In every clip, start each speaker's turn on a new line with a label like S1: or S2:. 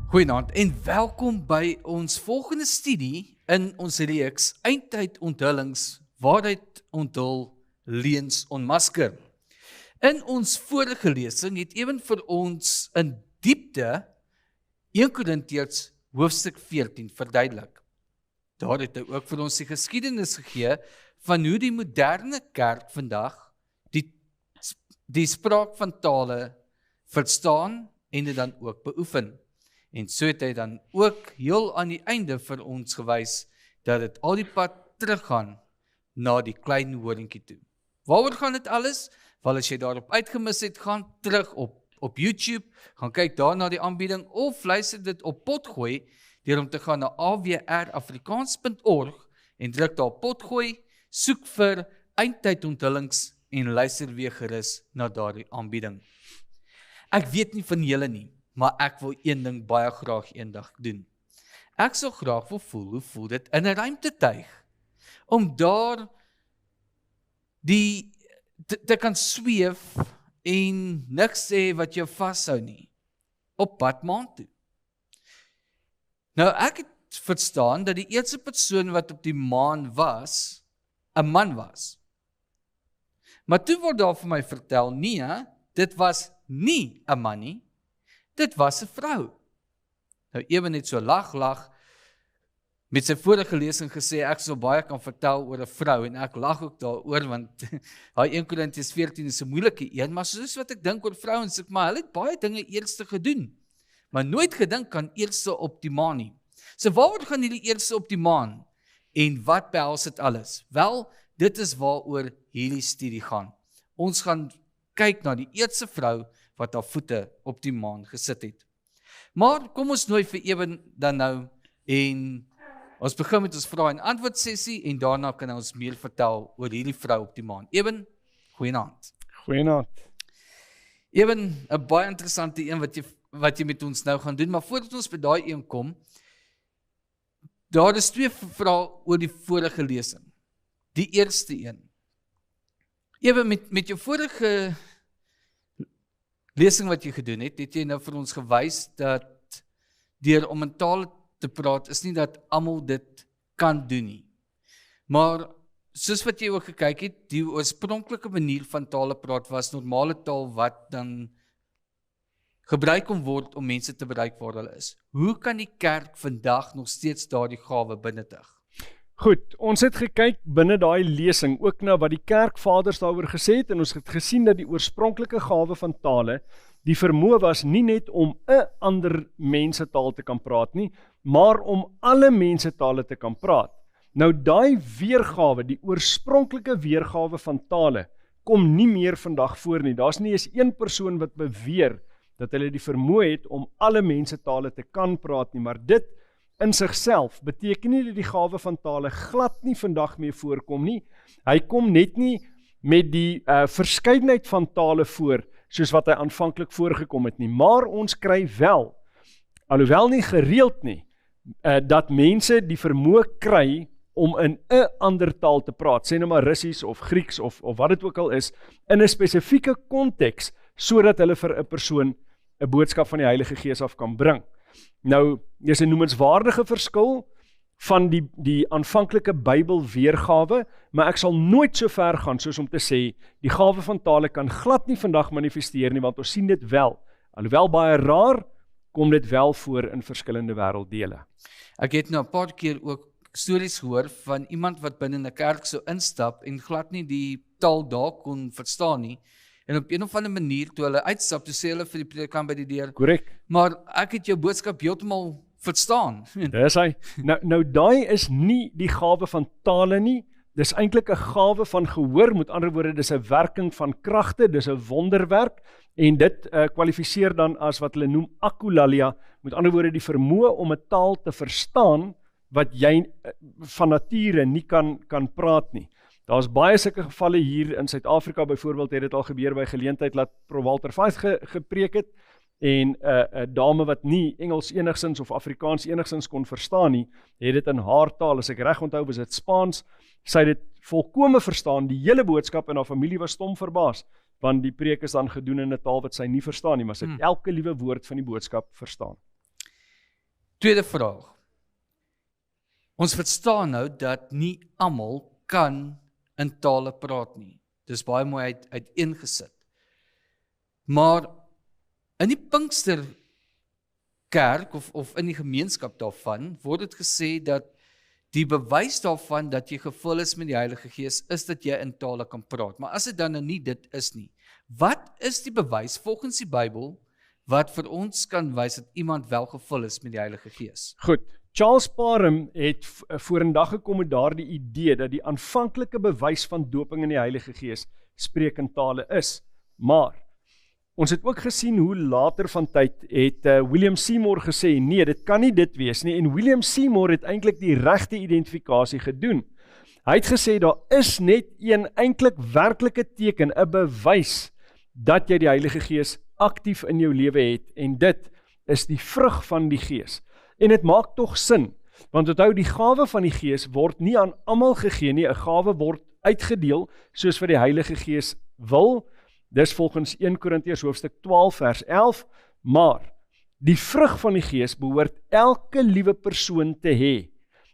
S1: Goeienaand en welkom by ons volgende studie in ons reeks Eindtyd onthullings, waarheid onthul, leuns onmasker. In ons vorige lesing het Ewen vir ons in diepte 1 Korintiërs hoofstuk 14 verduidelik. Daar het hy ook vir ons die geskiedenis gegee van hoe die moderne kerk vandag die spraak van tale verstaan en dit dan ook beoefen. En so het hy dan ook heel aan die einde vir ons gewys dat dit al die pad teruggaan na die klein horingkie toe. Waaroor gaan dit alles? Wel, as jy daarop uitgemis het, gaan terug op YouTube, gaan kyk daar na die aanbieding of luister dit op potgooi deur om te gaan na awrafrikaans.org en druk daar potgooi, soek vir Eindtyd onthullings en luister weer gerus na daardie aanbieding. Ek weet nie van julle nie, maar ek wil een ding baie graag eendag doen. Ek sal graag wil voel, hoe voel dit in 'n ruimtetuig, om daar te kan sweef en niks sê wat jou vashou nie, op pad maan toe. Nou, ek het verstaan dat die eerste persoon wat op die maan was, 'n man was. Maar toe word daar vir my vertel, nee, dit was nie 'n man nie, dit was 'n vrou. Nou, Ewen het so lag met sy vorige lesing gesê, ek sal baie kan vertel oor 'n vrou, en ek lag ook daaroor, want hy 1 Korintiërs 14 is 'n moeilike een, maar soos wat ek dink oor vrouens, maar hulle het baie dinge eerste gedoen, maar nooit gedink aan eerste op die maan nie. So waaroor gaan hierdie eerste op die maan? En wat behels dit alles? Wel, dit is waaroor hierdie studie gaan. Ons gaan kyk na die eerste vrou wat haar voete op die maan gesit het. Maar kom ons nooi vir Ewen dan nou, en ons begin met ons vraag en antwoord sessie, en daarna kan ons meer vertel oor hierdie vrou op die maan. Ewen, goeienaand.
S2: Goeienaand.
S1: Ewen, 'n baie interessante een wat jy met ons nou gaan doen, maar voordat ons by daai een kom, daar is 2 vrae oor die vorige lesing. Die eerste een. Ewen, met jou vorige lesing wat jy gedoen het jy nou vir ons gewys dat deur om in tale te praat is nie dat almal dit kan doen nie. Maar soos wat jy ook gekyk het, die oorspronklike manier van tale praat was normale taal wat dan gebruik kon word om mense te bereik waar hulle is. Hoe kan die kerk vandag nog steeds daardie gawe benuttig?
S2: Goed, ons het gekyk binne daai lesing ook na wat die kerkvaders daaroor gesê het, en ons het gesien dat die oorspronklike gawe van tale, die vermoë was nie net om 'n ander mense taal te kan praat nie, maar om alle mense tale te kan praat. Nou daai weergawe, die oorspronklike weergawe van tale, kom nie meer vandag voor nie. Daar's nie eens een persoon wat beweer dat hulle die vermoë het om alle mense tale te kan praat nie, maar dit in sigself beteken nie dat die gawe van tale glad nie vandag meer voorkom nie. Hy kom net nie met die verskeidenheid van tale voor, soos wat hy aanvanklik voorgekom het nie. Maar ons kry wel, alhoewel nie gereeld nie, dat mense die vermoë kry om in 'n ander taal te praat, sê nou maar Russies of Grieks of wat dit ook al is, in 'n spesifieke konteks, sodat hulle vir 'n persoon 'n boodskap van die Heilige Gees af kan bring. Nou, dis 'n noemenswaardige verskil van die aanvanklike Bybel weergawe, maar ek sal nooit so ver gaan soos om te sê, die gawe van tale kan glad nie vandag manifesteer nie, want ons sien dit wel. Alhoewel baie raar, kom dit wel voor in verskillende wêrelddele.
S1: Ek het nou 'n paar keer ook stories gehoor van iemand wat binne 'n kerk sou instap en glad nie die taal daar kon verstaan nie, en op een of ander manier toe hulle uitstap, toe sê hulle vir die predikant by die deur,
S2: Korrek.
S1: maar ek het jou boodskap heeltemal verstaan.
S2: Dis hy. Nou daai is nie die gawe van tale nie, dis eintlik 'n gawe van gehoor, met ander woorde, dis 'n werking van kragte, dis 'n wonderwerk, en dit kwalifiseer dan as wat hulle noem akulalia, met ander woorde die vermoë om 'n taal te verstaan, wat jy van nature nie kan praat nie. Daar's baie sulke gevalle hier in Suid-Afrika, byvoorbeeld het dit al gebeur by geleentheid laat Prof Walter Faith gepreek het, en 'n dame wat nie Engels enigsins of Afrikaans enigsins kon verstaan nie, het dit in haar taal, as ek reg onthou, was dit Spaans, sy het dit volkome verstaan, die hele boodskap, en haar familie was stom verbaas, want die preek is dan gedoen in 'n taal wat sy nie verstaan nie, maar sy het elke liewe woord van die boodskap verstaan.
S1: Tweede vraag. Ons verstaan nou dat nie almal kan in tale praat nie. Dis baie mooi uiteengesit. Maar in die Pinksterkerk of in die gemeenskap daarvan word dit gesê dat die bewys daarvan dat jy gevul is met die Heilige Gees is dat jy in tale kan praat. Maar as dit dan nou nie dit is nie, wat is die bewys volgens die Bybel wat vir ons kan wys dat iemand wel gevul is met die Heilige Gees?
S2: Goed, Charles Parham het vorendag gekom met daardie idee dat die aanvanklike bewys van doping in die Heilige Gees spreek in tale is. Maar ons het ook gesien hoe later van tyd het William Seymour gesê, nee, dit kan nie dit wees nie. En William Seymour het eintlik die regte identifikasie gedoen. Hy het gesê, daar is net een eintlik werklike teken, 'n bewys dat jy die Heilige Gees aktief in jou lewe het. En dit is die vrug van die Gees. En dit maak tog sin, want onthou die gawe van die Gees word nie aan almal gegee nie, 'n gawe word uitgedeel soos wat die Heilige Gees wil. Dis volgens 1 Korintiërs hoofstuk 12 vers 11, maar die vrug van die Gees behoort elke liewe persoon te hê.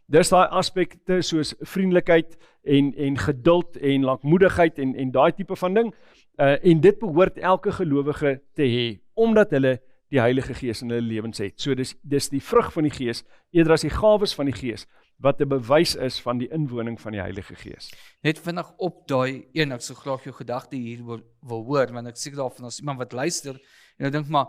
S2: Dis daai aspekte soos vriendelikheid en geduld en lankmoedigheid en daai tipe van ding, en dit behoort elke gelowige te hê, omdat hulle die Heilige Gees in hulle lewens het. So dis die vrug van die Gees, eerder as die gawes van die Gees, wat 'n bewys is van die inwoning van die Heilige Gees.
S1: Net vinnig op daai een, ek sou graag jou gedagte hier wil hoor, want ek seker daarvan as iemand wat luister, en ek dink maar,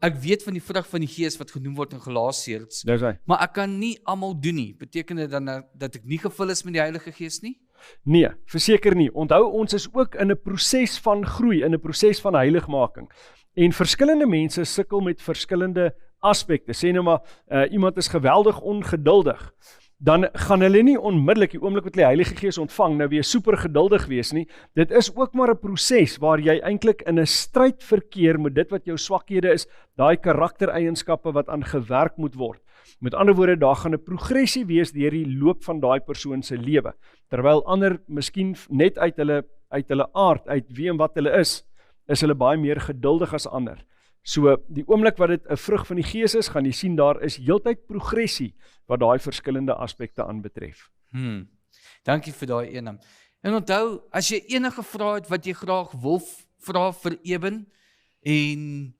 S1: ek weet van die vrug van die Gees wat genoem word in Galasiërs, maar ek kan nie almal doen nie. Beteken dit dan dat ek nie gevul is met die Heilige Gees nie?
S2: Nee, verseker nie. Onthou, ons is ook in 'n proses van groei, in 'n proses van heiligmaking. En verskillende mense sukkel met verskillende aspekte. Sê nou maar, iemand is geweldig ongeduldig. Dan gaan hulle nie onmiddellik die oomblik wat hulle die Heilige Gees ontvang, nou weer super geduldig wees nie. Dit is ook maar 'n proses waar jy eintlik in 'n stryd verkeer met dit wat jou swakhede is, daai karaktereienskappe wat aan gewerk moet word. Met ander woorde, daar gaan 'n progressie wees deur die loop van daai persoon se lewe. Terwyl ander miskien net uit hulle aard, uit wie en wat hulle is hulle baie meer geduldig as ander. So, die oomblik wat dit 'n vrug van die Gees is, gaan jy sien daar is heeltyd progressie wat daai verskillende aspekte aanbetref.
S1: Dankie vir daai eening. En onthou, as jy enige vrae het wat jy graag wil vra vir Eben, en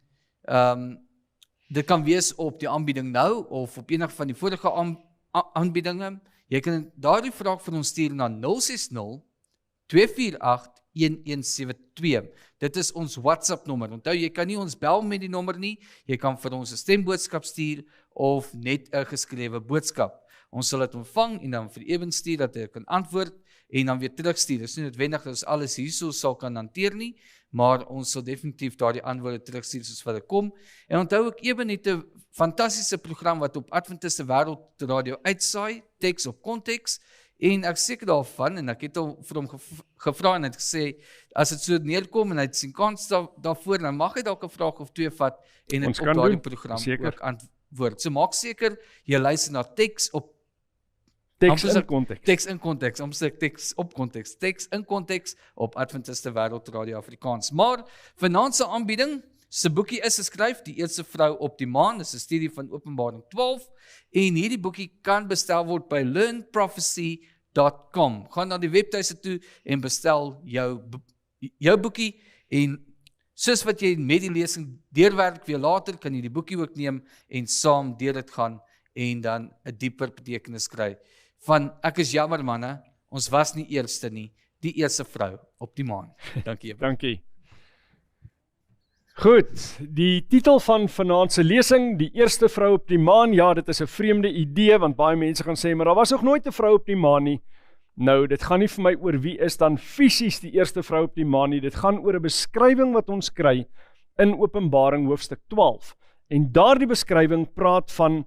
S1: dit kan wees op die aanbieding nou, of op enige van die vorige aanbiedinge, jy kan daardie vraag vir ons stuur na 060-248-1172. Dit is ons WhatsApp nommer. Onthou, jy kan nie ons bel met die nommer nie, jy kan vir ons 'n stemboodskap stuur, of net 'n geskrewe boodskap. Ons sal dit ontvang, en dan vir Eben stuur, dat hy kan antwoord, en dan weer terugstuur. Dit is nie noodwendig dat ons alles hierso sal kan hanteer nie, maar ons sal definitief daardie antwoorde terugstuur soos wat dit kom. En onthou ook, Eben het 'n fantastiese program wat op Adventiste Wêreld Radio uitsaai, Teks op Konteks, en ek seker daarvan, en ek het al vir hom gevra en het gesê, as dit so neerkom en hy het sien kans daarvoor, dan mag hy dalk 'n vraag of twee vat en dit op daardie program ook antwoord. So maak seker, jy luister na Teks op
S2: Teks in Konteks.
S1: Teks in Konteks, Teks op Konteks. Teks in Konteks op Adventiste Wêreld Radio Afrikaans. Maar vanaand se aanbieding, se boekie is geskryf, Die Eerste Vrou op die Maan, dis 'n studie van Openbaring 12, en hierdie boekie kan bestel word by learnprophecy.com. Gaan na die webtuiste toe en bestel jou boekie, en soos wat jy met die lesing deurwerk weer later, kan jy die boekie ook neem en saam deur dit gaan en dan 'n dieper betekenis kry van, ek is jammer manne, ons was nie eerste nie, die eerste vrou op die maan. Dankie.
S2: Dankie. Goed, die titel van vanaand se lesing, Die Eerste Vrou op die Maan, ja, dit is 'n vreemde idee, want baie mense gaan sê, maar daar was nog nooit 'n vrou op die maan nie. Nou, dit gaan nie vir my oor wie is dan fisies die eerste vrou op die maan nie, dit gaan oor 'n beskrywing wat ons kry in Openbaring hoofstuk 12. En daardie beskrywing praat van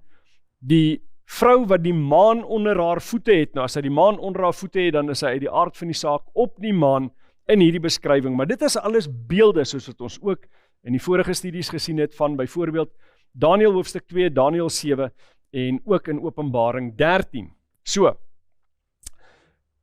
S2: die vrou wat die maan onder haar voete het. Nou, as sy die maan onder haar voete het, dan is sy uit die aard van die saak op die maan in hierdie beskrywing. Maar dit is alles beelde, soos wat ons ook in die vorige studies gesien het van byvoorbeeld Daniël hoofstuk 2, Daniël 7 en ook in Openbaring 13. So,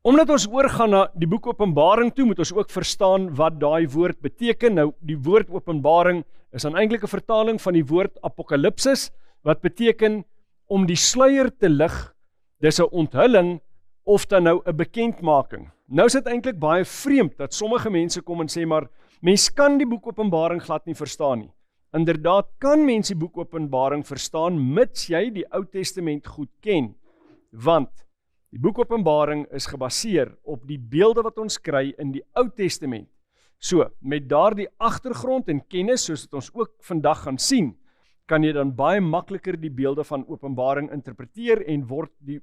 S2: omdat ons oorgaan na die boek Openbaring toe, moet ons ook verstaan wat daai woord beteken. Nou, die woord Openbaring is dan eintlik 'n vertaling van die woord Apokalipsis, wat beteken om die sluier te lig, dis 'n onthulling of dan nou 'n bekendmaking. Nou is dit eintlik baie vreemd dat sommige mense kom en sê, maar mens kan die boek Openbaring glad nie verstaan nie. Inderdaad kan mens die boek Openbaring verstaan, mits jy die Ou Testament goed ken, want die boek Openbaring is gebaseer op die beelde wat ons kry in die Ou Testament. So, met daardie agtergrond en kennis, soos wat ons ook vandag gaan sien, kan jy dan baie makliker die beelde van Openbaring interpreteer en word die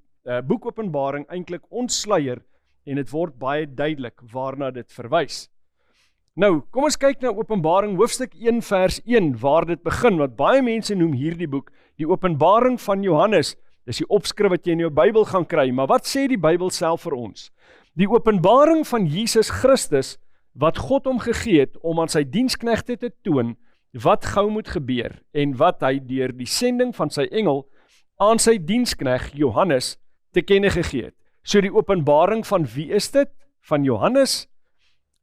S2: boek Openbaring eintlik ontsluier en dit word baie duidelik waarna dit verwys. Nou, kom ons kyk na Openbaring hoofstuk 1 vers 1 waar dit begin, wat baie mense noem hierdie boek die Openbaring van Johannes. Dis die opskrif wat jy in jou Bybel gaan kry, maar wat sê die Bybel self vir ons? Die openbaring van Jesus Christus wat God hom gegee het om aan sy diensknegte te toon wat gou moet gebeur en wat hy deur die sending van sy engel aan sy dienskneg Johannes te kenne gegee het. So die openbaring van wie is dit? Van Johannes?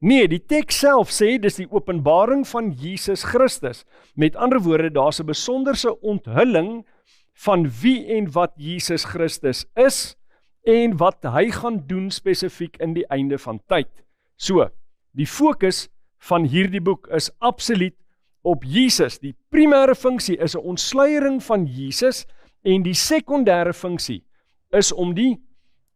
S2: Nee, die teks self sê dis die openbaring van Jesus Christus. Met ander woorde, daar's 'n besonderse onthulling van wie en wat Jesus Christus is en wat hy gaan doen spesifiek in die einde van tyd. So, die fokus van hierdie boek is absoluut op Jesus. Die primêre funksie is 'n ontsluiering van Jesus en die sekondêre funksie is om die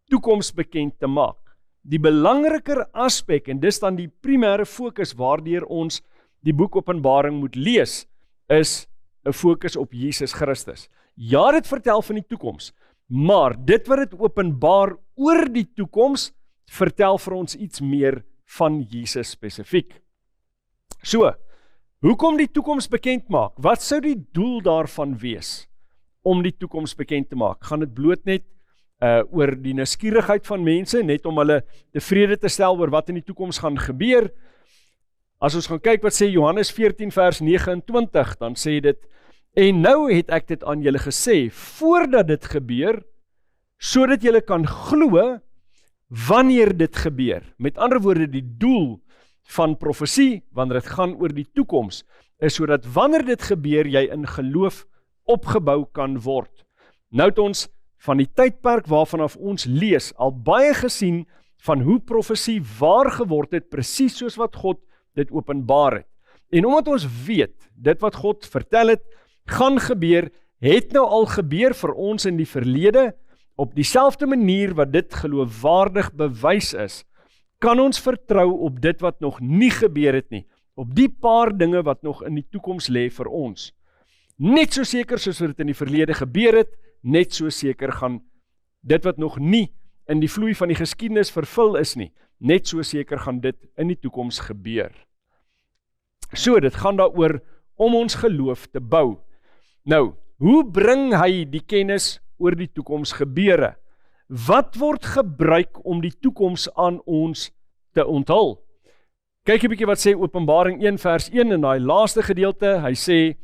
S2: toekoms bekend te maak. Die belangriker aspek, en dis dan die primêre fokus waardeur ons die boek Openbaring moet lees, is 'n fokus op Jesus Christus. Ja, dit vertel van die toekoms, maar dit wat dit openbaar oor die toekoms, vertel vir ons iets meer van Jesus spesifiek. So, hoekom die toekoms bekend maak? Wat sou die doel daarvan wees om die toekoms bekend te maak? Gaan dit bloot net oor die nuuskierigheid van mense, net om hulle tevrede te stel oor wat in die toekoms gaan gebeur? As ons gaan kyk wat sê Johannes 14 vers 29, dan sê dit, en nou het ek dit aan julle gesê, voordat dit gebeur, sodat julle kan glo wanneer dit gebeur. Met ander woorde, die doel van profesie, wanneer dit gaan oor die toekoms, is sodat wanneer dit gebeur, jy in geloof opgebou kan word. Nou het ons van die tydperk waarvan af ons lees, al baie gesien van hoe profesie waar geword het, presies soos wat God dit openbaar het. En omdat ons weet, dit wat God vertel het, gaan gebeur, het nou al gebeur vir ons in die verlede, op dieselfde manier wat dit geloofwaardig bewys is, kan ons vertrou op dit wat nog nie gebeur het nie, op die paar dinge wat nog in die toekoms lê vir ons. Net so seker soos wat dit in die verlede gebeur het, net so seker gaan dit wat nog nie in die vloei van die geskiedenis vervul is nie, net so seker gaan dit in die toekoms gebeur. So, dit gaan daaroor om ons geloof te bou. Nou, hoe bring hy die kennis oor die toekoms gebeure? Wat word gebruik om die toekoms aan ons te onthul? Kyk 'n bietjie wat sê Openbaring 1 vers 1 in daai laaste gedeelte. Hy sê,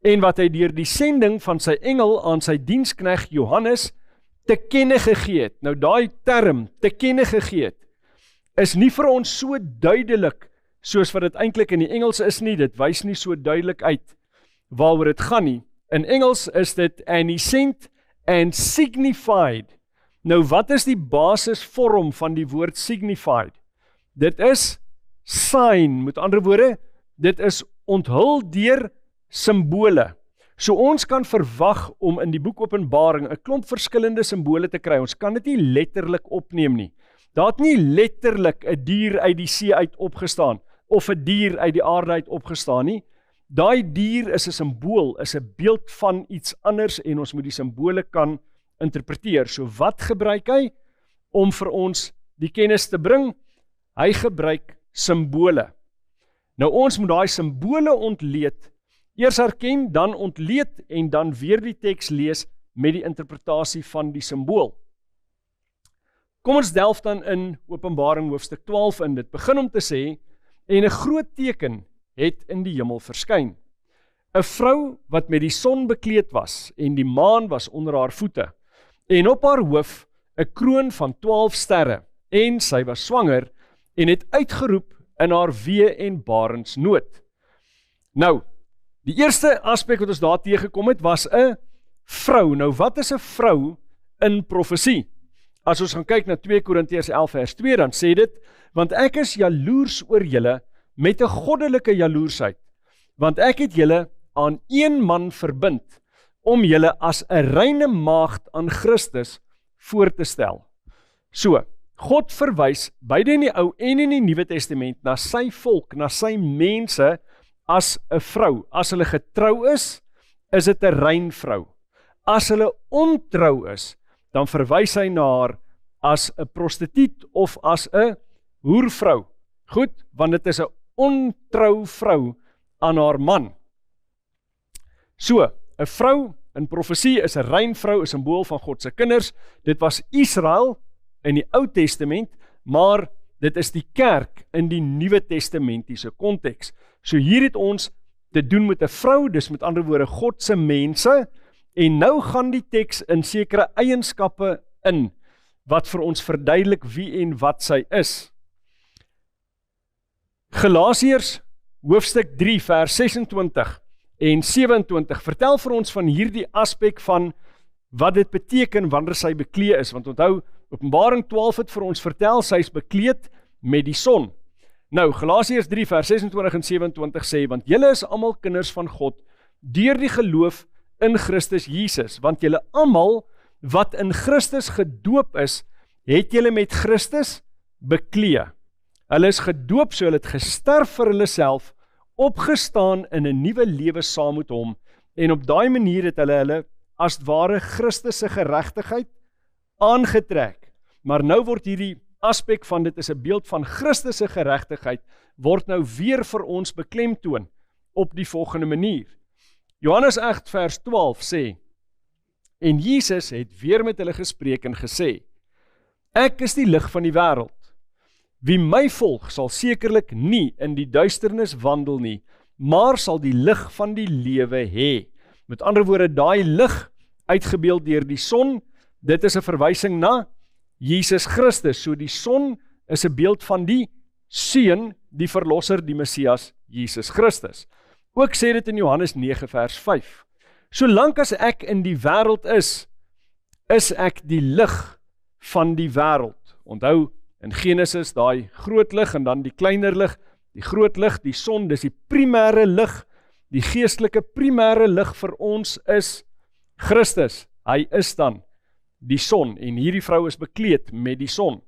S2: en wat hy deur die sending van sy engel aan sy dienskneg Johannes te kenne gegee het. Nou daai term, te kenne gegee het, is nie vir ons so duidelik soos wat dit eintlik in die Engels is nie. Dit wys nie so duidelik uit waaroor dit gaan nie. In Engels is dit and he sent and signified. Nou wat is die basisvorm van die woord signified? Dit is sign, met ander woorde, dit is onthul deur simbole. So ons kan verwag om in die boek Openbaring 'n klomp verskillende simbole te kry. Ons kan dit nie letterlik opneem nie. Daar het nie letterlik 'n dier uit die see uit opgestaan of 'n dier uit die aarde uit opgestaan nie. Daai dier is 'n simbool, is 'n beeld van iets anders en ons moet die simbole kan interpreteer. So wat gebruik hy om vir ons die kennis te bring? Hy gebruik simbole. Nou ons moet daai simbole ontleed, eers herken, dan ontleed en dan weer die teks lees met die interpretasie van die simbool. Kom ons delf dan in Openbaring hoofstuk 12 in. Dit begin om te sê, en 'n groot teken het in die hemel verskyn. 'n Vrou wat met die son bekleed was en die maan was onder haar voete en op haar hoof 'n kroon van 12 sterre en sy was swanger en het uitgeroep in haar wee en barensnood. Nou, die eerste aspek wat ons daar teëgekom het was 'n vrou. Nou wat is 'n vrou in profesie? As ons gaan kyk na 2 Korintiërs 11 vers 2, dan sê dit, want ek is jaloers oor julle met 'n goddelike jaloersheid, want ek het julle aan een man verbind, om julle as 'n reine maagd aan Christus voor te stel. So, God verwys beide in die Ou en in die Nuwe Testament na sy volk, na sy mense as 'n vrou. As hulle getrou is dit 'n rein vrou. As hulle ontrou is, dan verwys hy na haar as 'n prostituut of as 'n hoervrou. Goed, want dit is 'n ontrou vrou aan haar man. So, 'n vrou in profesie is 'n rein vrou, 'n simbool van God se kinders. Dit was Israel in die Ou Testament, maar dit is die kerk in die Nuwe Testamentiese konteks. So hier het ons te doen met 'n vrou, dis met ander woorde God se mense, en nou gaan die teks in sekere eienskappe in, wat vir ons verduidelik wie en wat sy is. Galasiërs hoofstuk 3 vers 26 en 27 vertel vir ons van hierdie aspek van wat dit beteken wanneer sy bekleed is, want onthou, Openbaring 12 het vir ons vertel, sy is bekleed met die son. Nou, Galasiërs 3 vers 26 en 27 sê, want julle is almal kinders van God, deur die geloof in Christus Jesus, want julle almal wat in Christus gedoop is, het julle met Christus bekleed. Hulle is gedoop, so hulle het gesterf vir hulle self, opgestaan in 'n nuwe lewe saam met hom, en op daai manier het hulle as ware Christus se geregtigheid aangetrek. Maar nou word hierdie aspek van dit is 'n beeld van Christus se geregtigheid, word nou weer vir ons beklemtoon op die volgende manier. Johannes 8 vers 12 sê, en Jesus het weer met hulle gespreek en gesê, ek is die lig van die wêreld. Wie my volg sal sekerlik nie in die duisternis wandel nie, maar sal die lig van die lewe hê. Met ander woorde, daai lig uitgebeeld deur die son, dit is 'n verwysing na Jesus Christus. So die son is 'n beeld van die seun, die verlosser, die Messias, Jesus Christus. Ook sê dit in Johannes 9 vers 5. Solank as ek in die wêreld is ek die lig van die wêreld. Onthou, in Genesis, daai groot lig en dan die kleiner lig, die groot lig, die son, dis die primêre lig, die geestelike primêre lig vir ons is Christus. Hy is dan die son, en hierdie vrou is bekleed met die son.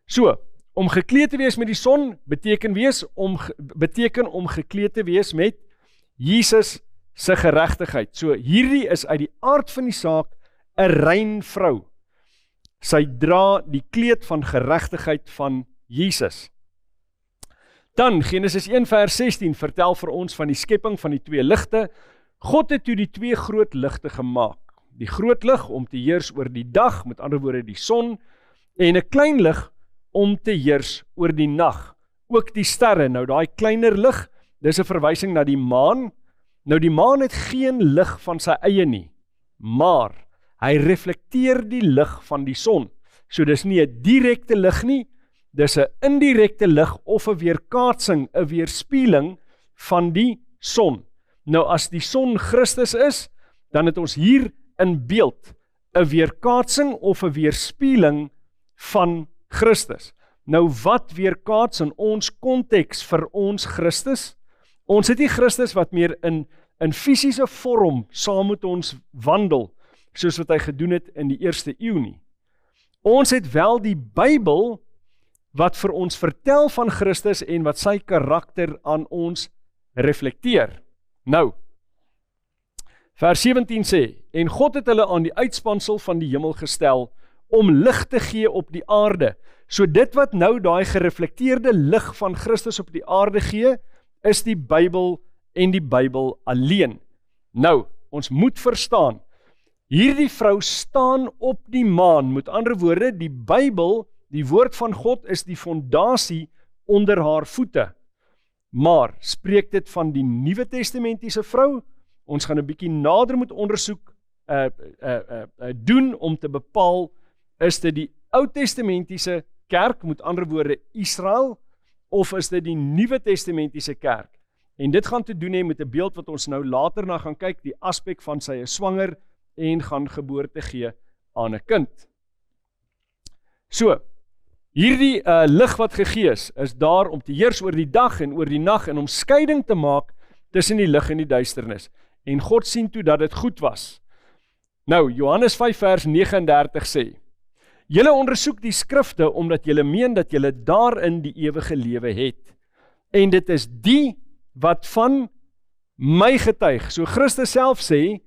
S2: So, om gekleed te wees met die son, beteken om gekleed te wees met Jesus se geregtigheid. So, hierdie is uit die aard van die saak 'n rein vrou. Sy dra die kleed van geregtigheid van Jesus. Dan, Genesis 1 vers 16 vertel vir ons van die skepping van die twee ligte. God het toe die twee groot ligte gemaak. Die groot lig om te heers oor die dag, met ander woorde die son, en 'n klein lig om te heers oor die nag, ook die sterre. Nou daai kleiner lig, dis 'n verwysing na die maan. Nou die maan het geen lig van sy eie nie, maar hy reflekteer die lig van die son. So dis nie 'n direkte lig nie, dis 'n indirekte lig of 'n weerkaatsing, 'n weerspieëling van die son. Nou as die son Christus is, dan het ons hier in beeld 'n weerkaatsing of 'n weerspieëling van Christus. Nou wat weerkaats in ons konteks vir ons Christus? Ons het nie Christus wat meer in fisiese vorm saam met ons wandel, soos wat hy gedoen het in die eerste eeu nie. Ons het wel die Bybel wat vir ons vertel van Christus en wat sy karakter aan ons reflekteer. Nou, vers 17 sê, en God het hulle aan die uitspansel van die hemel gestel, om lig te gee op die aarde. So dit wat nou daai gereflekteerde lig van Christus op die aarde gee, is die Bybel en die Bybel alleen. Nou, ons moet verstaan, hierdie vrou staan op die maan, met ander woorde, die Bybel, die woord van God is die fondasie onder haar voete. Maar, spreek dit van die Nuwe Testamentiese vrou? Ons gaan 'n bietjie nader moet ondersoek doen om te bepaal, is dit die Ou Testamentiese kerk, met ander woorde Israel, of is dit die Nuwe Testamentiese kerk? En dit gaan te doen hê met 'n beeld wat ons nou later na gaan kyk, die aspek van sy is swanger en gaan geboorte gee aan 'n kind. So, hierdie lig wat gegee is daar om te heers oor die dag en oor die nag en om skeiding te maak tussen die lig en die duisternis. En God sien toe dat dit goed was. Nou, Johannes 5 vers 39 sê, julle ondersoek die skrifte omdat julle meen dat julle daarin die ewige lewe het. En dit is die wat van my getuig. So Christus self sê,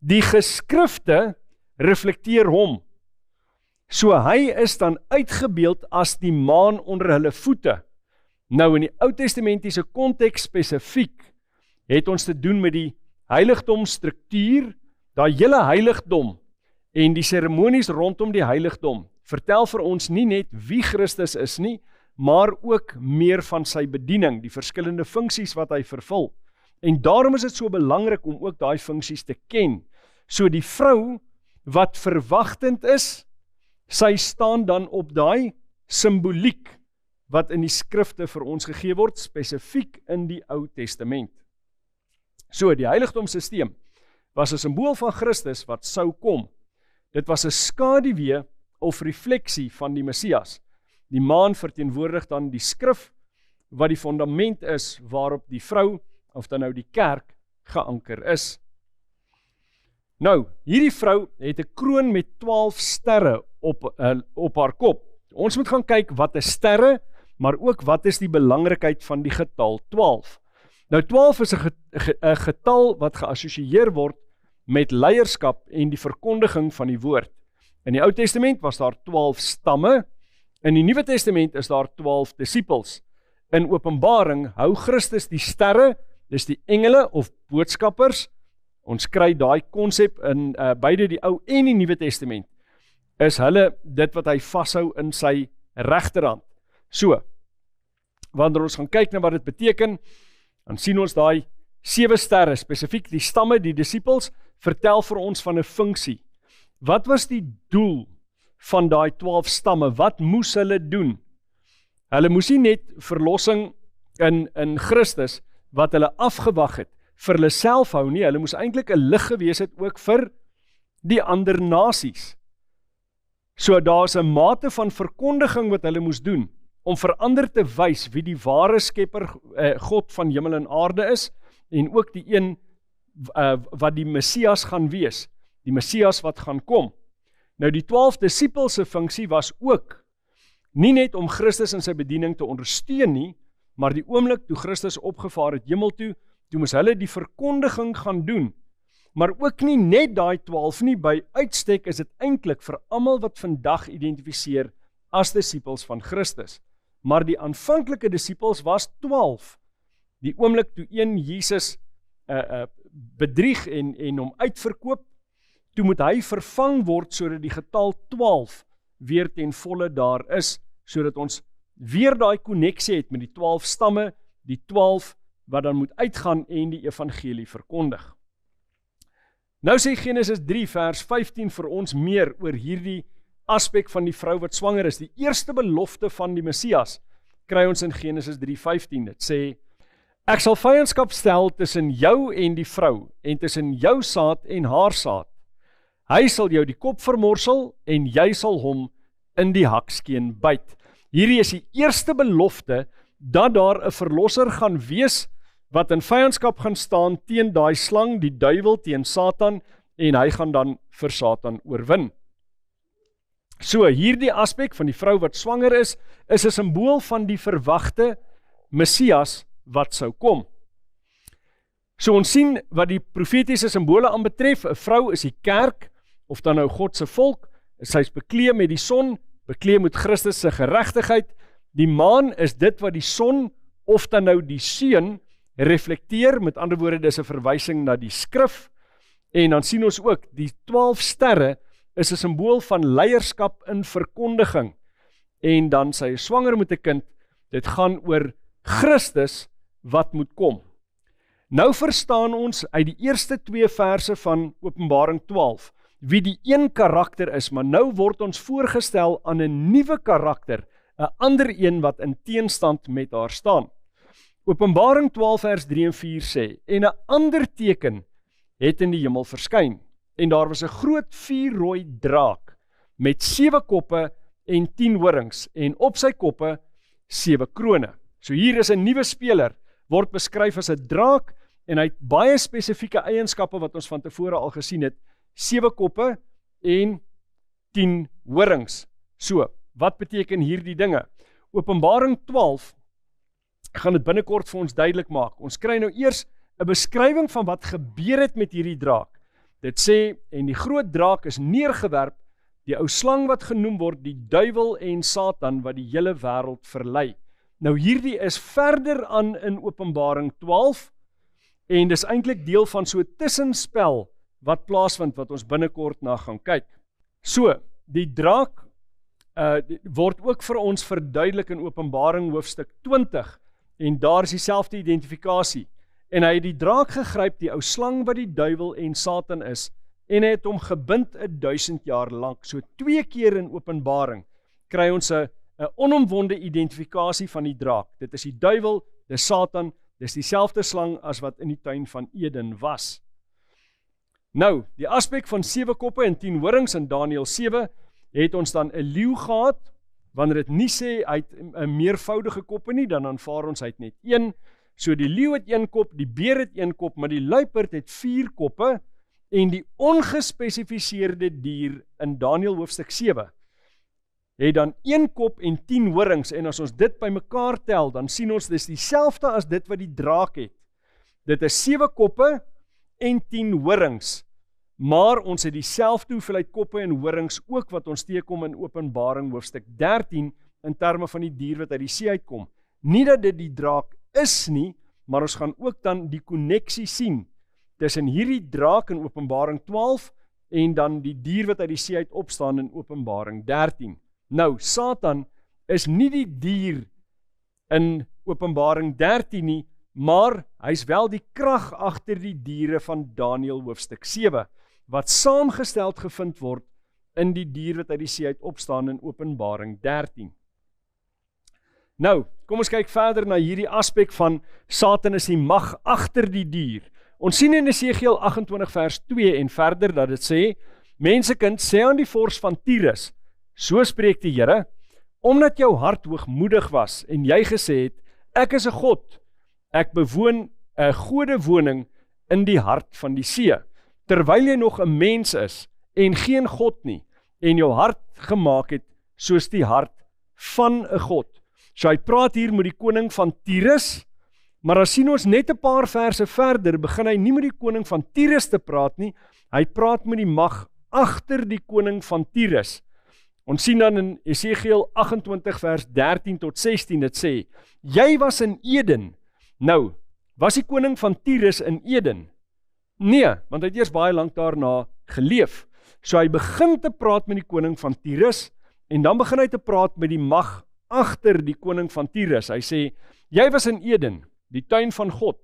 S2: die geskrifte reflekteer hom. So hy is dan uitgebeeld as die maan onder hulle voete. Nou in die Ou Testamentiese konteks spesifiek het ons te doen met die heiligdomstruktuur, daai hele heiligdom en die seremonies rondom die heiligdom vertel vir ons nie net wie Christus is nie, maar ook meer van sy bediening, die verskillende funksies wat hy vervul. En daarom is dit so belangrik om ook daai funksies te ken. So die vrou wat verwagtend is, sy staan dan op daai simboliek wat in die skrifte vir ons gegee word, spesifiek in die Ou Testament. So die heiligdomssysteem was 'n simbool van Christus wat sou kom. Dit was 'n skaduwee of refleksie van die Messias. Die maan verteenwoordig dan die skrif wat die fundament is waarop die vrou, of dan nou die kerk, geanker is. Nou, hierdie vrou het 'n kroon met 12 sterre op haar kop. Ons moet gaan kyk wat is sterre, maar ook wat is die belangrikheid van die getal 12. Nou 12 is 'n getal wat geassosieer word met leierskap en die verkondiging van die woord. In die Ou Testament was daar 12 stamme, in die Nuwe Testament is daar 12 disippels. In Openbaring hou Christus die sterre, dis die engele of boodskappers. Ons kry daai konsep in beide die Ou en die Nuwe Testament. Is hulle dit wat hy vashou in sy regterhand. So, wanneer ons gaan kyk na wat dit beteken, dan sien ons daai 7 sterre, spesifiek die stamme, die disippels, vertel vir ons van 'n funksie. Wat was die doel van daai 12 stamme? Wat moes hulle doen? Hulle moes nie net verlossing in Christus, wat hulle afgewag het, vir hulle self hou nie, hulle moes eintlik 'n lig gewees het ook vir die ander nasies. So daar's 'n mate van verkondiging wat hulle moes doen, om vir ander te wys wie die ware skepper, God van hemel en aarde is, en ook die een wat die Messias gaan wees, die Messias wat gaan kom. Nou die 12 disippels se funksie was ook, nie net om Christus in sy bediening te ondersteun nie, maar die oomblik toe Christus opgevaar het hemel toe moes hulle die verkondiging gaan doen. Maar ook nie net daai 12 nie, by uitstek is dit eintlik vir almal wat vandag identifiseer as disippels van Christus. Maar die aanvanklike disippels was 12. Die oomblik toe een Jesus bedrieg en hom uitverkoop, toe moet hy vervang word sodat die getal 12 weer ten volle daar is, sodat ons weer daai koneksie het met die 12 stamme, die 12 wat dan moet uitgaan en die evangelie verkondig. Nou sê Genesis 3 vers 15 vir ons meer oor hierdie aspek van die vrou wat swanger is. Die eerste belofte van die Messias kry ons in Genesis 3:15. Dit sê, ek sal vyandskap stel tussen jou en die vrou, en tussen jou saad en haar saad. Hy sal jou die kop vermorsel, en jy sal hom in die hakskeen byt. Hierdie is die eerste belofte, dat daar 'n verlosser gaan wees, wat in vyandskap gaan staan teen daai slang, die duiwel, teen Satan, en hy gaan dan vir Satan oorwin. So, hierdie aspek van die vrou wat swanger is 'n simbool van die verwagte Messias wat sou kom. So ons sien wat die profetiese simbole aanbetref, 'n vrou is die kerk, of dan nou God se volk, sy is bekleed met die son, bekleed met Christus se geregtigheid. Die maan is dit wat die son, of dan nou die seun, reflekteer, met ander woorde, dis 'n verwysing na die skrif, en dan sien ons ook, die 12 sterre is 'n simbool van leierskap in verkondiging, en dan sy is swanger met 'n kind, dit gaan oor Christus wat moet kom. Nou verstaan ons uit die eerste 2 verse van Openbaring 12, wie die een karakter is, maar nou word ons voorgestel aan 'n nuwe karakter, 'n ander een wat in teenstand met haar staan. Openbaring 12 vers 3 en 4 sê, en 'n ander teken het in die hemel verskyn. en daar was 'n groot vuurrooi draak met 7 koppe en 10 horings en op sy koppe 7 krone. So hier is 'n nuwe speler, word beskryf as 'n draak en hy het baie spesifieke eienskappe wat ons van tevore al gesien het, 7 koppe en 10 horings. So, wat beteken hierdie dinge? Openbaring 12 gaan dit binnekort vir ons duidelik maak. Ons kry nou eers 'n beskrywing van wat gebeur het met hierdie draak. Dit sê, en die groot draak is neergewerp, die ou slang wat genoem word, die duiwel en Satan wat die hele wêreld verlei. Nou hierdie is verder aan in Openbaring 12 en dis eintlik deel van so 'n tussenspel wat plaasvind wat ons binnekort na gaan kyk. So, die draak word ook vir ons verduidelik in Openbaring hoofstuk 20 en daar is dieselfde identifikasie. En hy het die draak gegryp, die ou slang wat die duiwel en Satan is, en hy het hom gebind 1000 jaar lank. So 2 keer in Openbaring kry ons 'n onomwonde identifikasie van die draak. Dit is die duiwel, dis Satan, dis dieselfde slang as wat in die tuin van Eden was. Nou, die aspek van 7 koppe en 10 horings in Daniël 7 het ons dan 'n leeu gehad. Wanneer dit nie sê hy het 'n meervoudige koppe nie, dan aanvaar ons hy het net 1. So die leeu het 1 kop, die beer het 1 kop, maar die luiperd het 4 koppe en die ongespesifiseerde dier in Daniël hoofstuk 7 het dan 1 kop en 10 horings en as ons dit bymekaar tel, dan sien ons dis dieselfde as dit wat die draak het. Dit is 7 koppe en 10 horings, maar ons het dieselfde hoeveelheid koppe en horings ook wat ons teekom in Openbaring hoofstuk 13 in terme van die dier wat uit die see uitkom. Nie dat dit die draak is nie, maar ons gaan ook dan die konneksie sien tussen hierdie draak in Openbaring 12 en dan die dier wat uit die see uit opstaan in Openbaring 13. Nou, Satan is nie die dier in Openbaring 13 nie, maar hy's wel die krag agter die diere van Daniël hoofstuk 7, wat saamgesteld gevind word in die dier wat uit die see uit opstaan in Openbaring 13. Nou, kom ons kyk verder na hierdie aspek van Satan is die mag agter die dier. Ons sien in Esegiel 28 vers 2 en verder dat dit sê, mensekind, sê aan die vors van Tyrus, so spreek die Here, omdat jou hart hoogmoedig was en jy gesê het, ek is 'n God, ek bewoon 'n gode woning in die hart van die see, terwyl jy nog 'n mens is en geen God nie, en jou hart gemaak het soos die hart van 'n God. So hy praat hier met die koning van Tyrus, maar as sien ons net 'n paar verse verder, begin hy nie met die koning van Tyrus te praat nie, hy praat met die mag agter die koning van Tyrus. Ons sien dan in Esegiel 28 vers 13 tot 16, dit sê, jy was in Eden. Nou, was die koning van Tyrus in Eden? Nee, want hy het eers baie lank daarna geleef. So hy begin te praat met die koning van Tyrus, en dan begin hy te praat met die mag agter die koning van Tyrus. Hy sê, jy was in Eden, die tuin van God.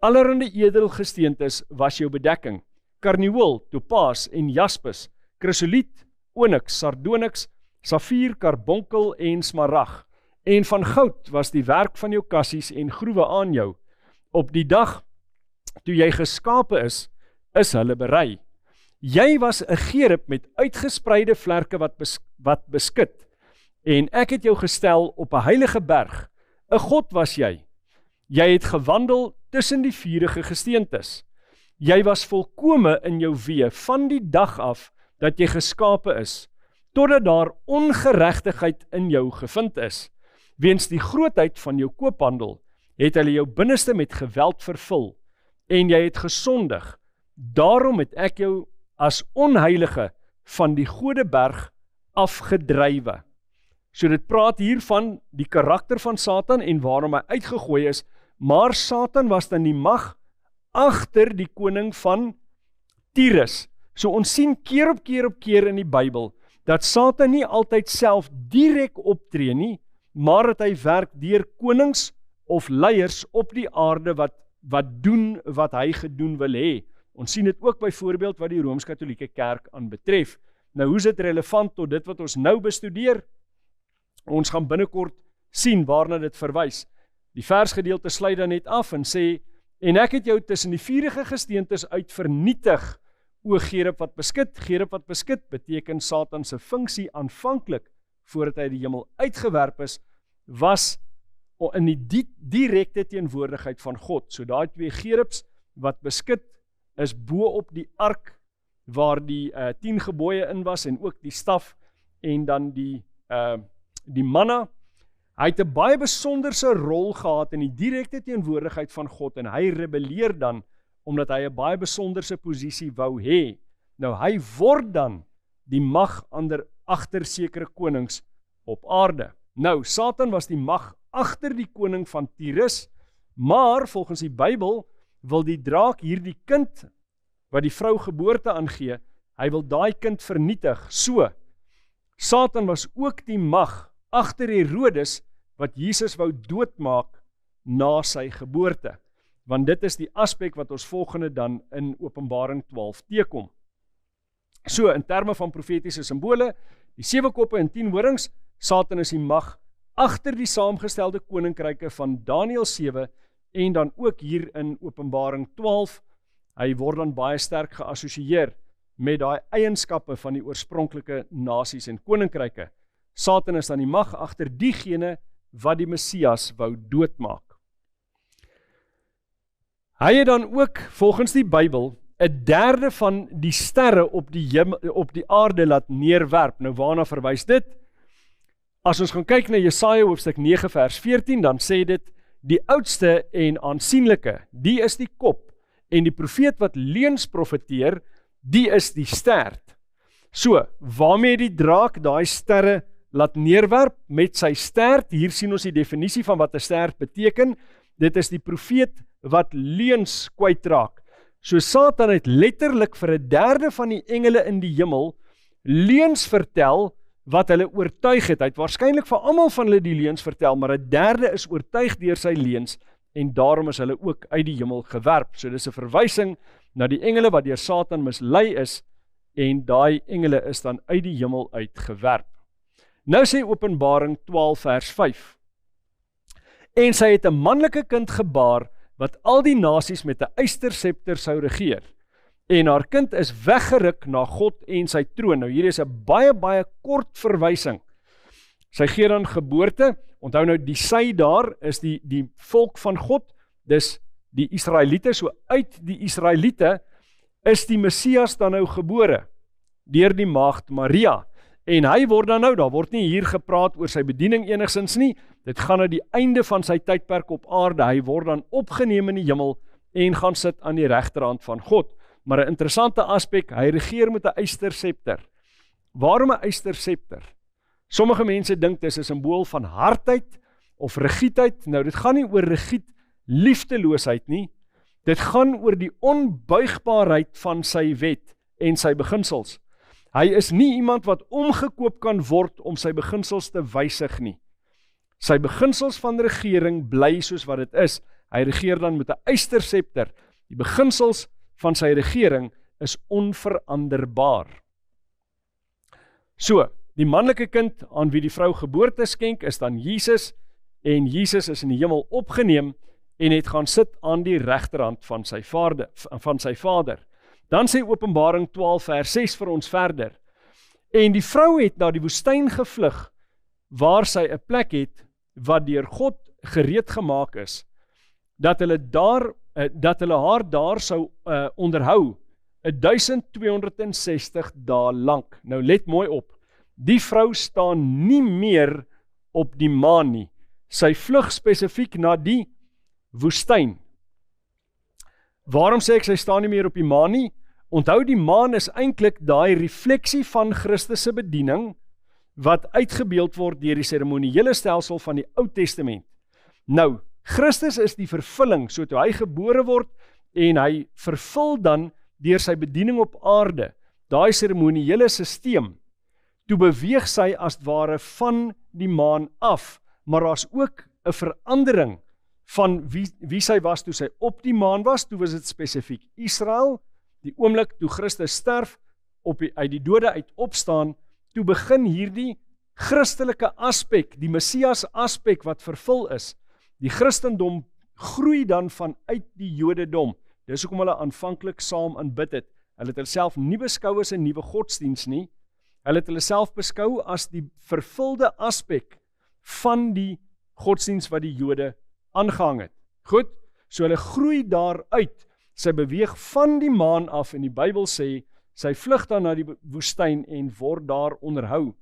S2: Allerhande edelgesteentes was jou bedekking. Karnieul, topaas en jaspis, krisoliet, onyx, sardonyx, safier, karbonkel en smarag. En van goud was die werk van jou kassies en groewe aan jou. Op die dag toe jy geskape is hulle berei. Jy was 'n gerub met uitgespreide vlerke wat beskit. En ek het jou gestel op 'n heilige berg. 'n God was jy. Jy het gewandel tussen die vurige gesteentes. Jy was volkome in jou weë van die dag af dat jy geskape is, totdat daar ongeregtigheid in jou gevind is. Weens die grootheid van jou koophandel het hulle jou binneste met geweld vervul, en jy het gesondig. Daarom het ek jou as onheilige van die Godeberg afgedrywe. So dit praat hier van die karakter van Satan en waarom hy uitgegooi is, maar Satan was dan die mag agter die koning van Tyrus. So ons sien keer op keer in die Bybel, dat Satan nie altyd self direk optree nie, maar dat hy werk deur konings of leiers op die aarde wat doen wat hy gedoen wil hê. Ons sien dit ook byvoorbeeld wat die Rooms-Katolieke Kerk aanbetref. Nou hoe is dit relevant tot dit wat ons nou bestudeer? Ons gaan binnekort sien waarna dit verwys. Die versgedeelte sluit dan net af en sê, en ek het jou tussen die vurige gesteentes uit vernietig, O Gerub wat beskit beteken Satan se funksie aanvanklik voordat hy die hemel uitgewerp is, was in die direkte teenwoordigheid van God. So daai 2 gerubs wat beskit is bo op die ark waar die 10 gebooie in was en ook die staf en dan die manna. Hy het 'n baie besonderse rol gehad in die direkte teenwoordigheid van God en hy rebelleer dan omdat hy 'n baie besonderse posisie wou hê. Nou hy word dan die mag agter sekere konings op aarde. Nou Satan was die mag agter die koning van Tyrus, maar volgens die Bybel wil die draak hierdie kind wat die vrou geboorte aangee, hy wil daai kind vernietig. So, Satan was ook die mag agter Herodes wat Jesus wou doodmaak na sy geboorte. Want dit is die aspek wat ons volgende dan in Openbaring 12 teekom. So, in terme van profetiese simbole, die 7 koppe en 10 horings, Satan is die mag agter die saamgestelde koninkryke van Daniël 7 en dan ook hier in Openbaring 12. Hy word dan baie sterk geassosieer met daai eienskappe van die oorspronklike nasies en koninkryke. Satan is dan die mag agter diegene wat die Messias wou doodmaak. Hy het dan ook volgens die Bybel 1/3 van die sterre op die aarde laat neerwerp. Nou waarna verwys dit? As ons gaan kyk na Jesaja hoofstuk 9 vers 14, dan sê dit, die oudste en aansienlike, die is die kop, en die profeet wat leuns profeteer, die is die stert. So, waarmee die draak daai sterre laat neerwerp met sy stert? Hier sien ons die definisie van wat 'n stert beteken. Dit is die profeet wat leuns kwytraak. So Satan het letterlik vir 1/3 van die engele in die hemel leuns vertel wat hulle oortuig het. Hy het waarskynlik vir almal van hulle die leuns vertel, maar 1/3 is oortuig deur sy leuns en daarom is hulle ook uit die hemel gewerp. So dis 'n verwysing na die engele wat deur Satan mislei is en daai engele is dan uit die hemel uitgewerp. Nou sê Openbaring 12 vers 5. En sy het 'n manlike kind gebaar wat al die nasies met 'n ysterscepter sou regeer. En haar kind is weggeruk na God en sy troon. Nou hier is 'n baie kort verwysing. Sy gee dan geboorte. Onthou nou die sy daar is die volk van God. Dis die Israeliete. So uit die Israeliete is die Messias dan nou gebore deur die maagd Maria. En hy word dan nou, daar word nie hier gepraat oor sy bediening enigsins nie. Dit gaan na die einde van sy tydperk op aarde. Hy word dan opgeneem in die hemel en gaan sit aan die regterhand van God. Maar 'n interessante aspek, hy regeer met 'n ysterscepter. Waarom 'n ysterscepter? Sommige mense dink dit is 'n simbool van hardheid of rigiedheid. Nou dit gaan nie oor rigied liefdeloosheid nie. Dit gaan oor die onbuigbaarheid van sy wet en sy beginsels. Hy is nie iemand wat omgekoop kan word om sy beginsels te wysig nie. Sy beginsels van regering bly soos wat dit is. Hy regeer dan met 'n ysterscepter. Die beginsels van sy regering is onveranderbaar. So, die manlike kind aan wie die vrou geboorte skenk is dan Jesus, en Jesus is in die hemel opgeneem en het gaan sit aan die regterhand van sy Vader. Dan sê Openbaring 12 vers 6 vir ons verder. En die vrou het na die woestyn gevlug, waar sy 'n plek het wat deur God gereed gemaak is, dat hulle haar daar sou onderhou 1260 dae lank. Nou let mooi op, die vrou staan nie meer op die maan nie. Sy vlug spesifiek na die woestyn. Waarom sê ek sy staan nie meer op die maan nie? Onthou, die maan is eintlik daai refleksie van Christus se bediening wat uitgebeeld word deur die seremoniële stelsel van die Ou Testament. Nou, Christus is die vervulling, so toe hy gebore word en hy vervul dan deur sy bediening op aarde, daai seremoniële sisteem, toe beweeg sy as ware van die maan af, maar daar's ook 'n verandering van wie sy was toe sy op die maan was. Toe was dit spesifiek Israel. Die oomblik toe Christus sterf, uit die dode uit opstaan, toe begin hierdie Christelike aspek, die Messias aspek wat vervul is. Die Christendom groei dan vanuit die Jodendom. Dis hoekom hulle aanvanklik saam aanbid het. Hulle het hulle self nie beskou as 'n nuwe godsdiens nie. Hulle het hulle self beskou as die vervulde aspek van die godsdiens wat die Jode aangehang het. Goed, so hulle groei daaruit. Sy beweeg van die maan af en die Bybel sê, sy vlug dan na die woestyn en word daar onderhou.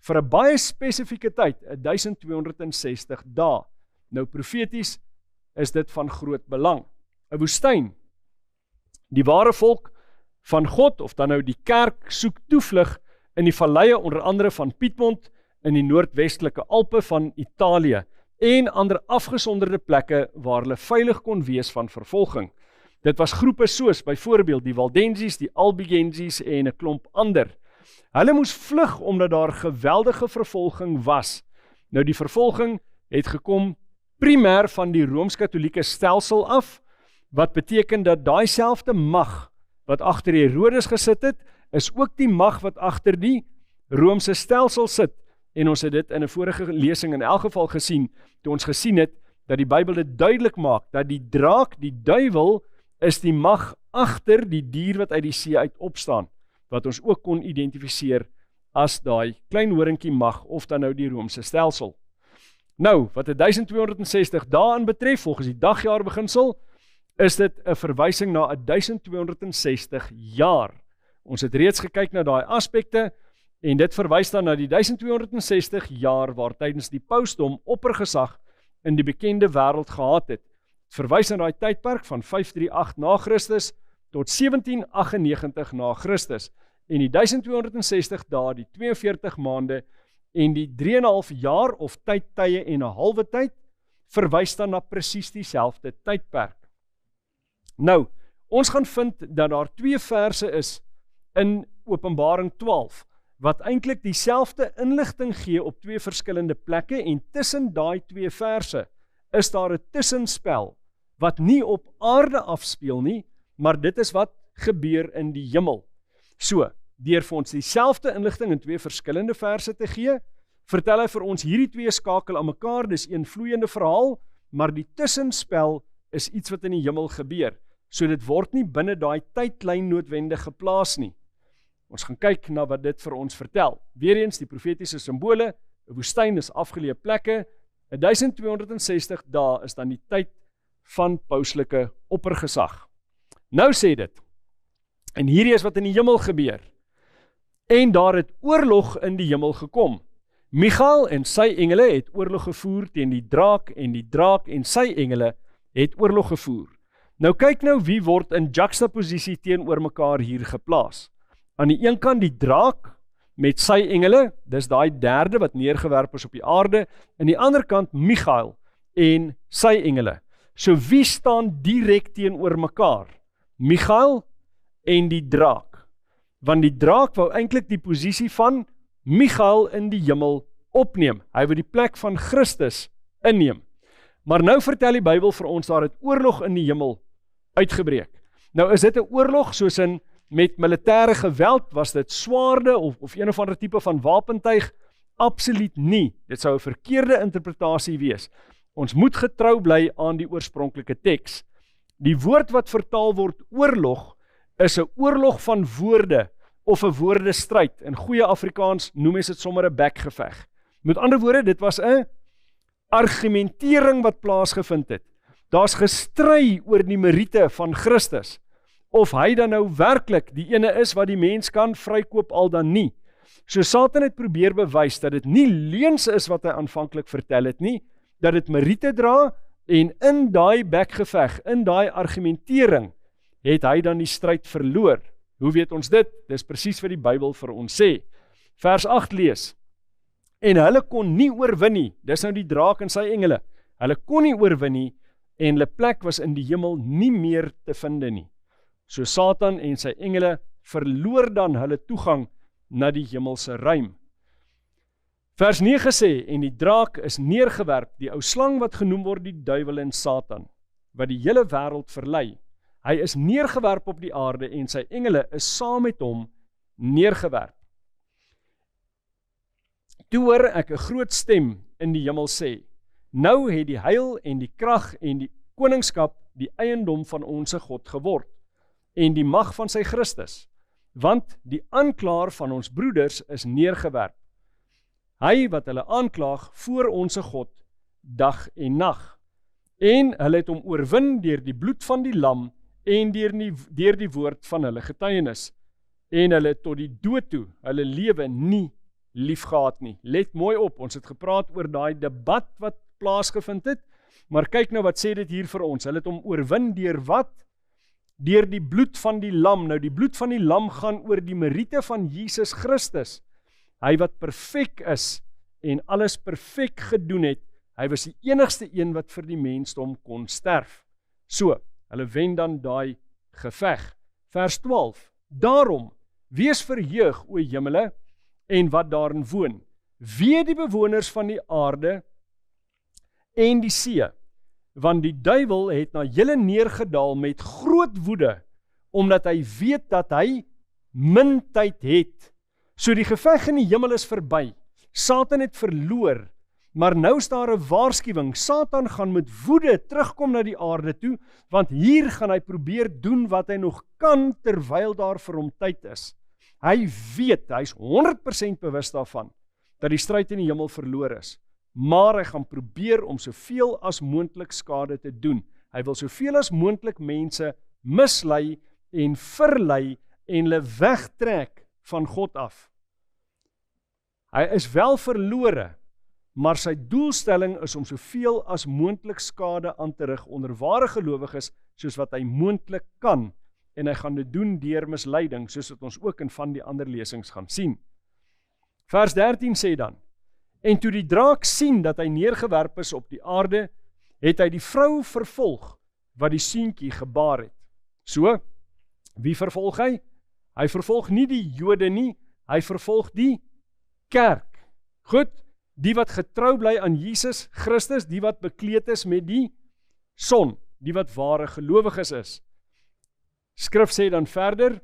S2: Vir 'n baie spesifieke tyd, 1260 dae. Nou profeties is dit van groot belang. 'n Woestyn. Die ware volk van God, of dan nou die kerk, soek toevlug in die valleie onder andere van Piedmont, in die noordwestelike Alpe van Italië, en ander afgesonderde plekke waar hulle veilig kon wees van vervolging. Dit was groepe soos byvoorbeeld die Waldensies, die Albigensies en 'n klomp ander. Hulle moes vlug omdat daar geweldige vervolging was. Nou die vervolging het gekom primêr van die Rooms-Katolieke stelsel af, wat beteken dat daai selfde mag wat agter Herodes gesit het, is ook die mag wat agter die Romeinse stelsel sit. En ons het dit in 'n vorige lesing in elk geval gesien, toe ons gesien het dat die Bybel dit duidelik maak, dat die draak, die duiwel, is die mag agter die dier wat uit die see uit opstaan, wat ons ook kon identifiseer as daai klein horingkie mag, of dan nou die Romeinse stelsel. Nou, wat 1260 dae betref, volgens die dagjaarbeginsel, is dit 'n verwysing na 1260 jaar. Ons het reeds gekyk na daai aspekte, en dit verwys dan na die 1260 jaar waar tydens die pausdom oppergesag in die bekende wêreld gehad het. Het verwys na daai tydperk van 538 na Christus tot 1798 na Christus. En die 1260 dae, die 42 maande en die 3,5 jaar of tydtye en 'n halwe tyd, verwys dan na presies dieselfde tydperk. Nou, ons gaan vind dat daar 2 verse is in Openbaring 12, wat eintlik dieselfde inligting gee op 2 verskillende plekke, en tussen daai 2 verse is daar 'n tussenspel, wat nie op aarde afspeel nie, maar dit is wat gebeur in die hemel. So, deur vir ons dieselfde inligting in 2 verskillende verse te gee, vertel hy vir ons hierdie 2 skakel aan mekaar, dis een vloeiende verhaal, maar die tussenspel is iets wat in die hemel gebeur. So dit word nie binne daai tydlyn noodwendig geplaas nie. Ons gaan kyk na wat dit vir ons vertel. Weereens die profetiese simbole, 'n woestyn is afgeleë plekke, 1260 dae is dan die tyd van pauslike oppergesag. Nou sê dit, en hierdie is wat in die hemel gebeur, en daar het oorlog in die hemel gekom. Michael en sy engele het oorlog gevoer teen die draak en sy engele het oorlog gevoer. Nou kyk nou wie word in juxtaposisie teenoor mekaar hier geplaas. Aan die een kant die draak met sy engele, dis daai derde wat neergewerp is op die aarde, aan die ander kant Michael en sy engele. So wie staan direk teenoor mekaar? Michael en die draak. Want die draak wou eintlik die posisie van Michael in die hemel opneem. Hy wou die plek van Christus inneem. Maar nou vertel die Bybel vir ons, daar het oorlog in die hemel uitgebreek. Nou is dit 'n oorlog soos in met militêre geweld, was dit swaarde of een of ander tipe van wapentuig? Absoluut nie. Dit sou 'n verkeerde interpretasie wees. Ons moet getrou bly aan die oorspronklike teks. Die woord wat vertaal word oorlog, is 'n oorlog van woorde, of 'n woordestryd. In goeie Afrikaans noem mens dit sommer 'n bekgeveg. Met ander woorde, dit was 'n argumentering wat plaasgevind het. Daar's gestry oor die meriete van Christus, of hy dan nou werklik die ene is wat die mens kan vrykoop al dan nie. So Satan het probeer bewys dat dit nie leuns is wat hy aanvanklik vertel het nie, dat dit meriete dra, en in daai bekgeveg, in daai argumentering, het hy dan die stryd verloor. Hoe weet ons dit? Dis presies wat die Bybel vir ons sê. Vers 8 lees, en hulle kon nie oorwin nie, dis nou die draak en sy engele, hulle kon nie oorwin nie, en hulle plek was in die hemel nie meer te vind nie. So Satan en sy engele verloor dan hulle toegang na die hemelse ruim. Vers 9 sê, en die draak is neergewerp, die ou slang wat genoem word die duiwel en Satan, wat die hele wêreld verlei. Hy is neergewerp op die aarde en sy engele is saam met hom neergewerp. Toe hoor ek 'n groot stem in die hemel sê, nou het die heil en die krag en die koningskap die eiendom van onsse God geword, en die mag van sy Christus, want die aanklaer van ons broeders is neergewerp. Hy wat hulle aanklaag voor onse God, dag en nag. En hulle het hom oorwin deur die bloed van die lam en deur die woord van hulle getuienis. En hulle tot die dood toe, hulle lewe nie liefgehad nie. Let mooi op, ons het gepraat oor daai debat wat plaasgevind het, maar kyk nou wat sê dit hier vir ons. Hulle het hom oorwin deur wat? Deur die bloed van die lam. Nou die bloed van die lam gaan oor die meriete van Jesus Christus. Hy wat perfek is en alles perfek gedoen het. Hy was die enigste een wat vir die mensdom kon sterf. So, hulle wen dan daai geveg. Vers 12. Daarom, wees verheug, o hemele, en wat daarin woon. Wee die bewoners van die aarde en die see, want die duiwel het na julle neergedaal met groot woede, omdat hy weet dat hy min tyd het. So die geveg in die hemel is verby. Satan het verloor, maar nou is daar 'n waarskuwing. Satan gaan met woede terugkom na die aarde toe, want hier gaan hy probeer doen wat hy nog kan, terwyl daar vir hom tyd is. Hy weet, hy is 100% bewus daarvan, dat die stryd in die hemel verloor is. Maar hy gaan probeer om soveel as moontlik skade te doen. Hy wil soveel as moontlik mense mislei en verlei en hulle wegtrek van God af. Hy is wel verlore, maar sy doelstelling is om soveel as moontlik skade aan te rig onder ware gelowiges, soos wat hy moontlik kan, en hy gaan dit doen deur misleiding, soos wat ons ook in van die ander lesings gaan sien. Vers 13 sê dan, en toe die draak sien dat hy neergewerp is op die aarde, het hy die vrou vervolg, wat die seentjie gebaar het. So, wie vervolg hy? Hy vervolg nie die Jode nie, hy vervolg die kerk. Goed, die wat getrou bly aan Jesus Christus, die wat bekleed is met die son, die wat ware gelowiges is. Skrif sê dan verder,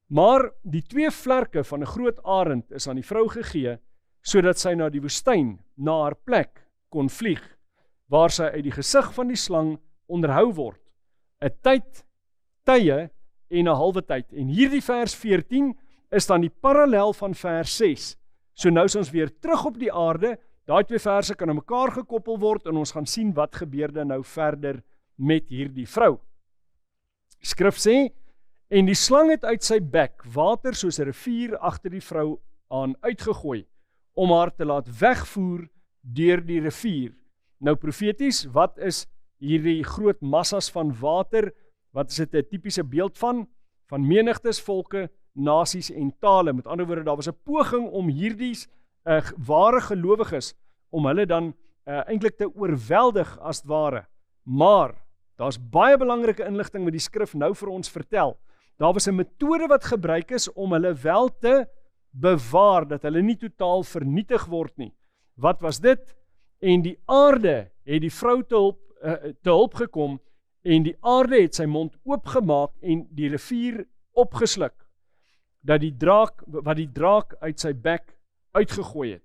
S2: maar die 2 vlerke van 'n groot arend is aan die vrou gegee, sodat sy na die woestyn, na haar plek, kon vlieg, waar sy uit die gesig van die slang onderhou word. 'n tyd, tye en 'n halwe tyd. En hierdie vers 14 is dan die parallel van vers 6. So nou is ons weer terug op die aarde, daai 2 verse kan aan mekaar gekoppel word en ons gaan sien wat gebeurde nou verder met hierdie vrou. Skrif sê, en die slang het uit sy bek water soos 'n rivier agter die vrou aan uitgegooi, om haar te laat wegvoer deur die rivier. Nou profeties, wat is hierdie groot massas van water? Wat is dit 'n tipiese beeld van? Van menigtes, volke, nasies en tale. Met ander woorde, daar was 'n poging om hierdie ware gelowiges, om hulle dan eintlik te oorweldig as ware. Maar, daar's baie belangrike inligting wat die skrif nou vir ons vertel. Daar was 'n metode wat gebruik is om hulle wel te bewaar, dat hulle nie totaal vernietig word nie. Wat was dit? En die aarde het die vrou te hulp gekom, en die aarde het sy mond oopgemaak en die rivier opgesluk, wat die draak uit sy bek uitgegooi het.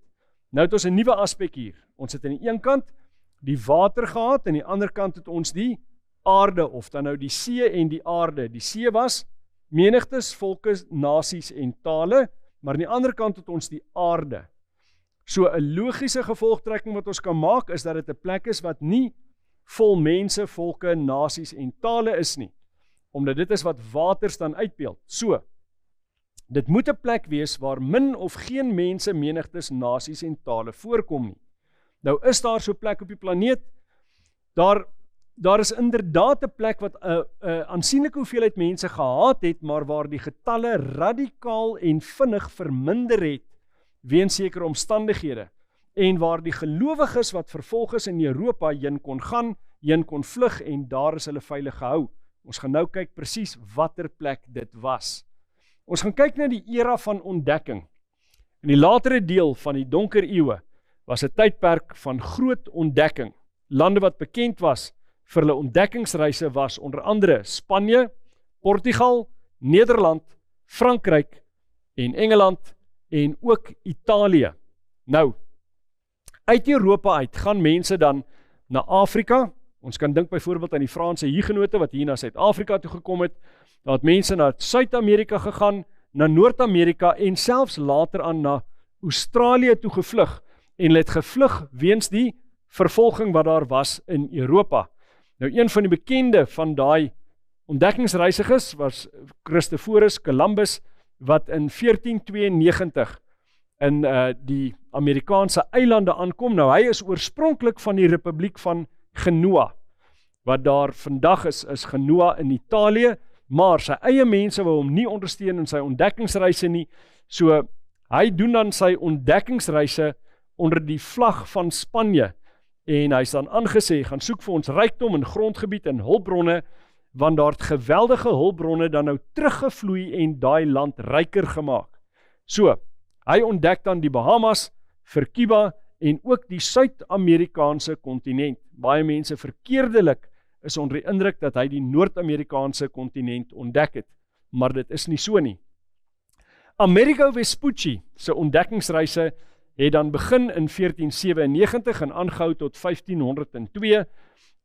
S2: Nou het ons 'n nuwe aspek hier. Ons het aan die een kant die water gehad, en aan die ander kant het ons die aarde, of dan nou die see en die aarde. Die see was menigtes, volke, nasies en tale, maar aan die ander kant het ons die aarde. So 'n logiese gevolgtrekking wat ons kan maak, is dat dit 'n plek is wat nie vol mense, volke, nasies en tale is nie, omdat dit is wat waters dan uitbeeld. So, dit moet 'n plek wees waar min of geen mense, menigtes, nasies en tale voorkom nie. Nou is daar so 'n plek op die planeet, daar is inderdaad 'n plek wat 'n aansienlike hoeveelheid mense gehad het, maar waar die getalle radikaal en vinnig verminder het, weens sekere omstandighede, en waar die gelowiges wat vervolg is in Europa heen kon gaan, heen kon vlug, en daar is hulle veilig gehou. Ons gaan nou kyk presies watter plek dit was. Ons gaan kyk na die era van ontdekking. In die latere deel van die donker eeue was 'n tydperk van groot ontdekking. Lande wat bekend was vir hulle ontdekkingsreise was onder andere Spanje, Portugal, Nederland, Frankryk en Engeland en ook Italië. Nou, uit Europa uit gaan mense dan na Afrika, Ons kan dink byvoorbeeld aan die Franse hugenote wat hier na Suid-Afrika toe gekom het. Daar het mense na Suid-Amerika gegaan, na Noord-Amerika en selfs later aan na Australië toe gevlug en hulle het gevlug weens die vervolging wat daar was in Europa. Nou een van die bekende van daai ontdekkingsreisigers was Christophorus Columbus wat in 1492 in die Amerikaanse eilande aankom. Nou hy is oorspronklik van die Republiek van Genoa. Wat daar vandag is Genoa in Italië, maar sy eie mense wou hom nie ondersteun in sy ontdekkingsreise nie. So hy doen dan sy ontdekkingsreise onder die vlag van Spanje en hy is dan aangesê, gaan soek vir ons rykdom in grondgebied en hulpbronne, want daar het geweldige hulpbronne dan nou teruggevloei en daai land ryker gemaak. So, hy ontdek dan die Bahamas, vir Cuba en ook die Suid-Amerikaanse kontinent. Baie mense verkeerdelik is onder die indruk dat hy die Noord-Amerikaanse kontinent ontdek het, maar dit is nie so nie. Amerigo Vespucci se ontdekkingsreise het dan begin in 1497 en aangehou tot 1502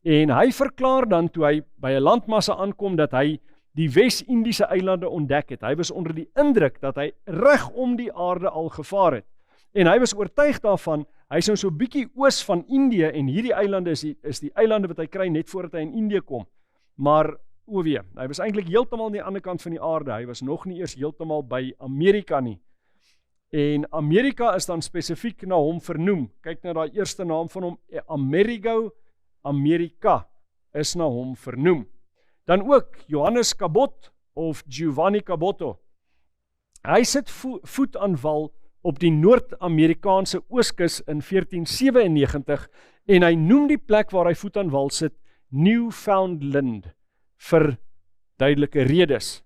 S2: en hy verklaar dan toe hy by 'n landmassa aankom dat hy die Wes-Indiese eilande ontdek het. Hy was onder die indruk dat hy reg om die aarde al gevaar het. En hy was oortuig daarvan, hy is nou so bietjie oos van Indië en hierdie eilande is die eilande wat hy kry net voordat hy in Indië kom. Maar hy was eintlik heeltemal aan die ander kant van die aarde. Hy was nog nie eers heeltemal by Amerika nie. En Amerika is dan spesifiek na hom vernoem. Kyk na daai eerste naam van hom, Amerigo America is na hom vernoem. Dan ook Johannes Cabot of Giovanni Caboto. Hy sit voet aan wal op die Noord-Amerikaanse ooskus in 1497 en hy noem die plek waar hy voet aan wal sit Newfoundland vir duidelike redes.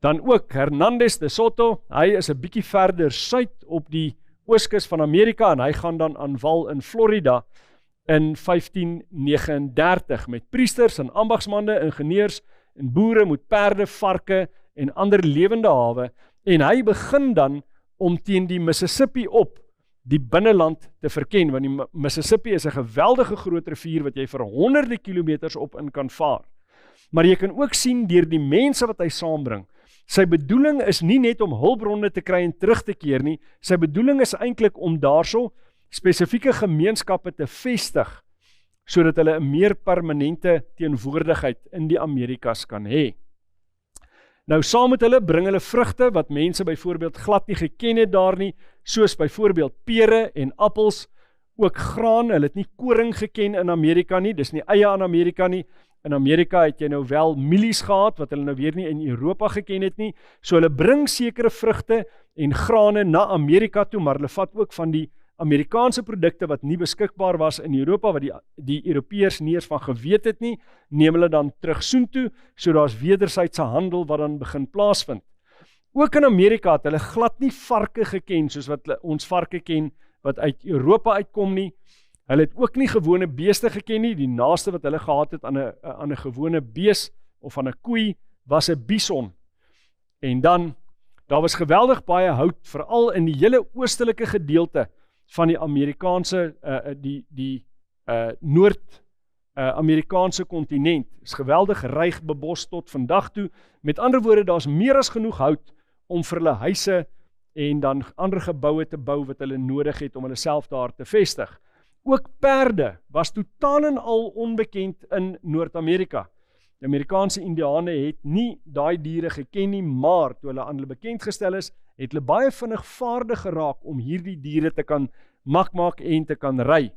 S2: Dan ook Hernandez de Soto, hy is 'n bietjie verder suid op die ooskus van Amerika en hy gaan dan aan wal in Florida in 1539 met priesters en ambagsmande, ingenieurs en boere met perde, varke en ander lewende hawe en hy begin dan om teen die Mississippi op die binneland te verken, want die Mississippi is 'n geweldige groot rivier wat jy vir honderde kilometers op in kan vaar. Maar jy kan ook sien deur die mense wat hy saambring, sy bedoeling is nie net om hulpbronne te kry en terug te keer nie, sy bedoeling is eintlik om daarso spesifieke gemeenskappe te vestig, sodat hulle 'n meer permanente teenwoordigheid in die Amerikas kan hê. Nou saam met hulle bring hulle vrugte wat mense byvoorbeeld glad nie geken het daar nie, soos byvoorbeeld pere en appels, ook graan. Hulle het nie koring geken in Amerika nie, dis nie eie aan Amerika nie. In Amerika het jy nou wel mielies gehad wat hulle nou weer nie in Europa geken het nie. So hulle bring sekere vrugte en grane na Amerika toe, maar hulle vat ook van die Amerikaanse produkte wat nie beskikbaar was in Europa, wat die Europeërs nie eens van geweet het nie, neem hulle dan terug soontoe, so daar's wederwysige handel wat dan begin plaasvind. Ook in Amerika het hulle glad nie varke geken, soos wat ons varke ken, wat uit Europa uitkom nie. Hulle het ook nie gewone beeste geken nie, die naaste wat hulle gehad het aan 'n gewone bees, of aan 'n koei, was 'n bison. En dan, daar was geweldig baie hout, veral in die hele oostelike gedeelte, van die Amerikaanse, Noord-Amerikaanse kontinent, is geweldig ryk bebos tot vandag toe. Met ander woorde, daar's meer as genoeg hout om vir hulle huise en dan ander geboue te bou wat hulle nodig het om hulle self daar te vestig. Ook perde was totaal en al onbekend in Noord-Amerika. Die Amerikaanse Indiane het nie daai diere geken nie, maar toe hulle aan hulle bekend gestel is, het hulle baie vinnig vaardig geraak om hierdie diere te kan maak en te kan ry.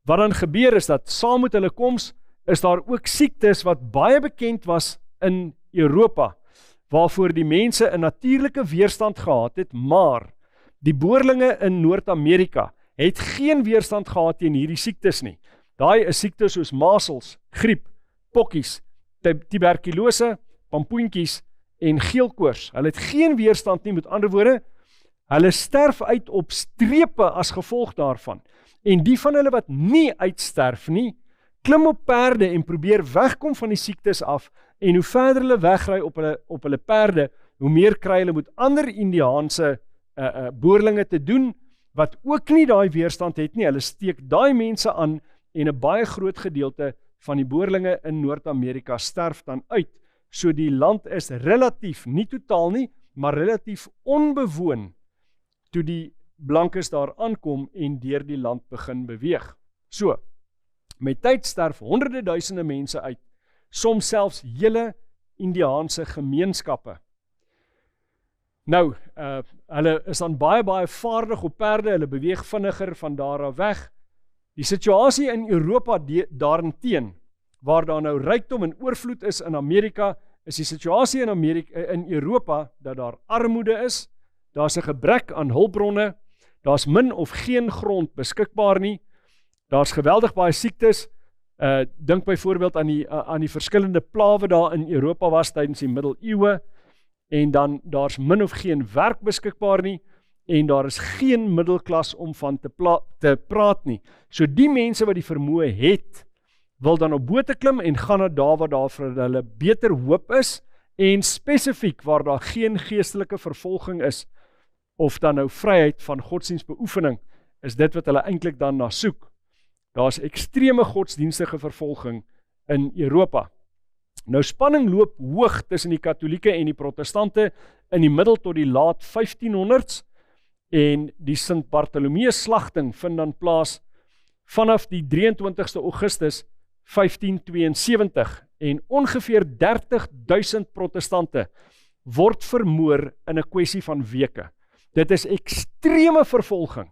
S2: Wat dan gebeur is dat saam met hulle koms is daar ook siektes wat baie bekend was in Europa, waarvoor die mense 'n natuurlike weerstand gehad het, maar die boerlinge in Noord-Amerika het geen weerstand gehad teen hierdie siektes nie. Daai is siektes soos masels, griep, pokkies, tuberkulose, pampoentjies en geelkoors. Hulle het geen weerstand nie, met ander woorde, hulle sterf uit op strepe as gevolg daarvan. En die van hulle wat nie uitsterf nie, klim op perde en probeer wegkom van die siektes af, en hoe verder hulle wegry op hulle perde, hoe meer kry hulle met ander Indiaanse boerlinge te doen, wat ook nie daai weerstand het nie. Hulle steek daai mense aan en 'n baie groot gedeelte van die boerlinge in Noord-Amerika sterf dan uit. So die land is relatief, nie totaal nie, maar relatief onbewoon toe die blankes daar aankom en deur die land begin beweeg. So, met tyd sterf honderde duisende mense uit, soms selfs hele Indiaanse gemeenskappe. Nou, hulle is dan baie vaardig op perde, hulle beweeg vinniger van daar af weg. Die situasie in Europa daarenteen, waar daar nou rykdom en oorvloed is in Amerika, is die situasie in Europa dat daar armoede is, daar's 'n gebrek aan hulpbronne, daar's min of geen grond beskikbaar nie, daar's geweldig baie siektes, dink byvoorbeeld aan die verskillende plawe daar in Europa was tydens die middeleeue, en dan daar's min of geen werk beskikbaar nie, en daar is geen middelklas om van te praat nie. So die mense wat die vermoë het, wil dan op bote klim en gaan na daar waar daar vir hulle beter hoop is, en spesifiek waar daar geen geestelike vervolging is, of dan nou vryheid van godsdienstbeoefening, is dit wat hulle eintlik dan na soek. Daar's ekstreme godsdienstige vervolging in Europa. Nou spanning loop hoog tussen die Katolieke en die Protestante in die middel tot die laat 1500s, en die Sint Bartholomeus slagting vind dan plaas vanaf die 23ste Augustus 1572, en ongeveer 30.000 protestante word vermoor in 'n kwessie van weke. Dit is ekstreme vervolging,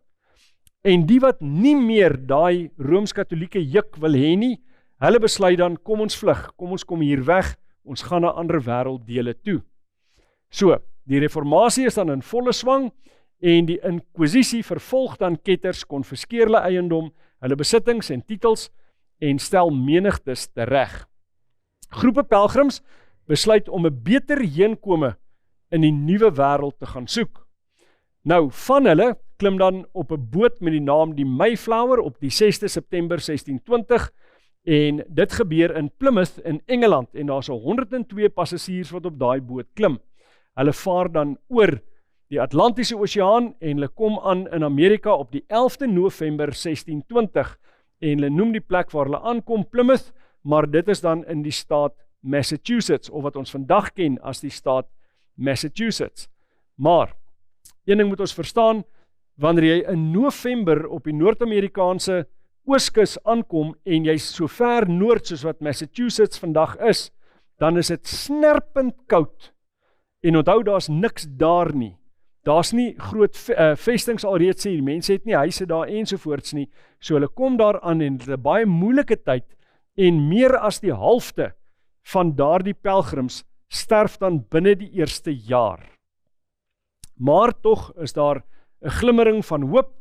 S2: en die wat nie meer daai Rooms-Katolieke juk wil hê nie, hulle besluit dan, kom ons vlug, kom ons kom hier weg, ons gaan na ander wêrelddele toe. So, die reformatie is dan in volle swang, en die inkwisisie vervolg dan ketters, konfiskeer hulle eiendom, hulle besittings en titels, en stel menigtes tereg. Groepe pelgrims besluit om 'n beter heenkome in die nuwe wêreld te gaan soek. Nou, van hulle klim dan op 'n boot met die naam die Mayflower op die 6de September 1620, en dit gebeur in Plymouth in Engeland, en daar's 102 passasiers wat op daai boot klim. Hulle vaar dan oor die Atlantiese Oseaan, en hulle kom aan in Amerika op die 11de November 1620, en hulle noem die plek waar hulle aankom Plymouth, maar dit is dan in die staat Massachusetts, of wat ons vandag ken as die staat Massachusetts. Maar, een ding moet ons verstaan, wanneer jy in November op die Noord-Amerikaanse ooskus aankom, en jy so ver noord soos wat Massachusetts vandag is, dan is dit snerpend koud, en onthou, daar's niks daar nie. Daar's nie groot vestings alreeds nie, die mense het nie huise daar ensovoorts nie, so hulle kom daar aan, en dit is 'n baie moeilike tyd, en meer as die halfte van daardie pelgrims sterf dan binne die eerste jaar. Maar tog is daar 'n glimmering van hoop.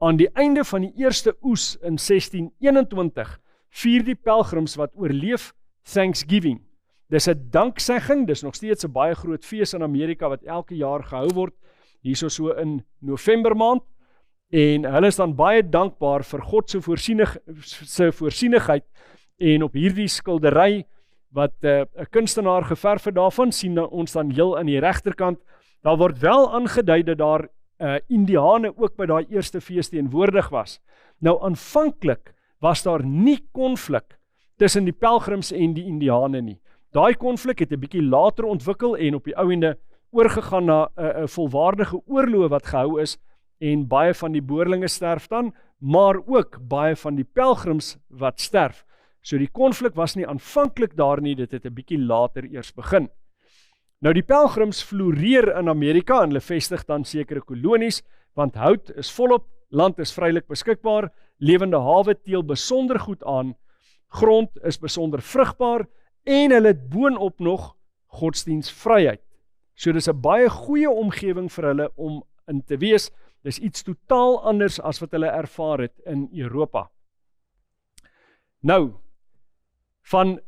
S2: Aan die einde van die eerste oes in 1621 vier die pelgrims wat oorleef Thanksgiving. Dis 'n danksegging, dis nog steeds 'n baie groot fees in Amerika wat elke jaar gehou word, hierso so in November maand, en hulle is dan baie dankbaar vir God se voorsienigheid, en op hierdie skildery wat 'n kunstenaar geverf het daarvan, sien ons dan heel aan die regterkant, daar word wel aangedui dat daar Indiane ook by daai eerste fees teenwoordig was. Nou aanvanklik was daar nie konflik tussen die pelgrims en die Indiane nie. Daai konflik het 'n bietjie later ontwikkel en op die ou ende oorgegaan na 'n volwaardige oorlog wat gehou is, en baie van die boerlinge sterf dan, maar ook baie van die pelgrims wat sterf. So die konflik was nie aanvanklik daar nie, dit het 'n bietjie later eers begin. Nou die pelgrims floreer in Amerika, en hulle vestig dan sekere kolonies, want hout is volop, land is vrylik beskikbaar, lewende hawe teel besonder goed aan, grond is besonder vrugbaar, en hulle het boonop nog godsdienstvryheid. So dis 'n baie goeie omgewing vir hulle om in te wees. Dis iets totaal anders as wat hulle ervaar het in Europa. Nou, van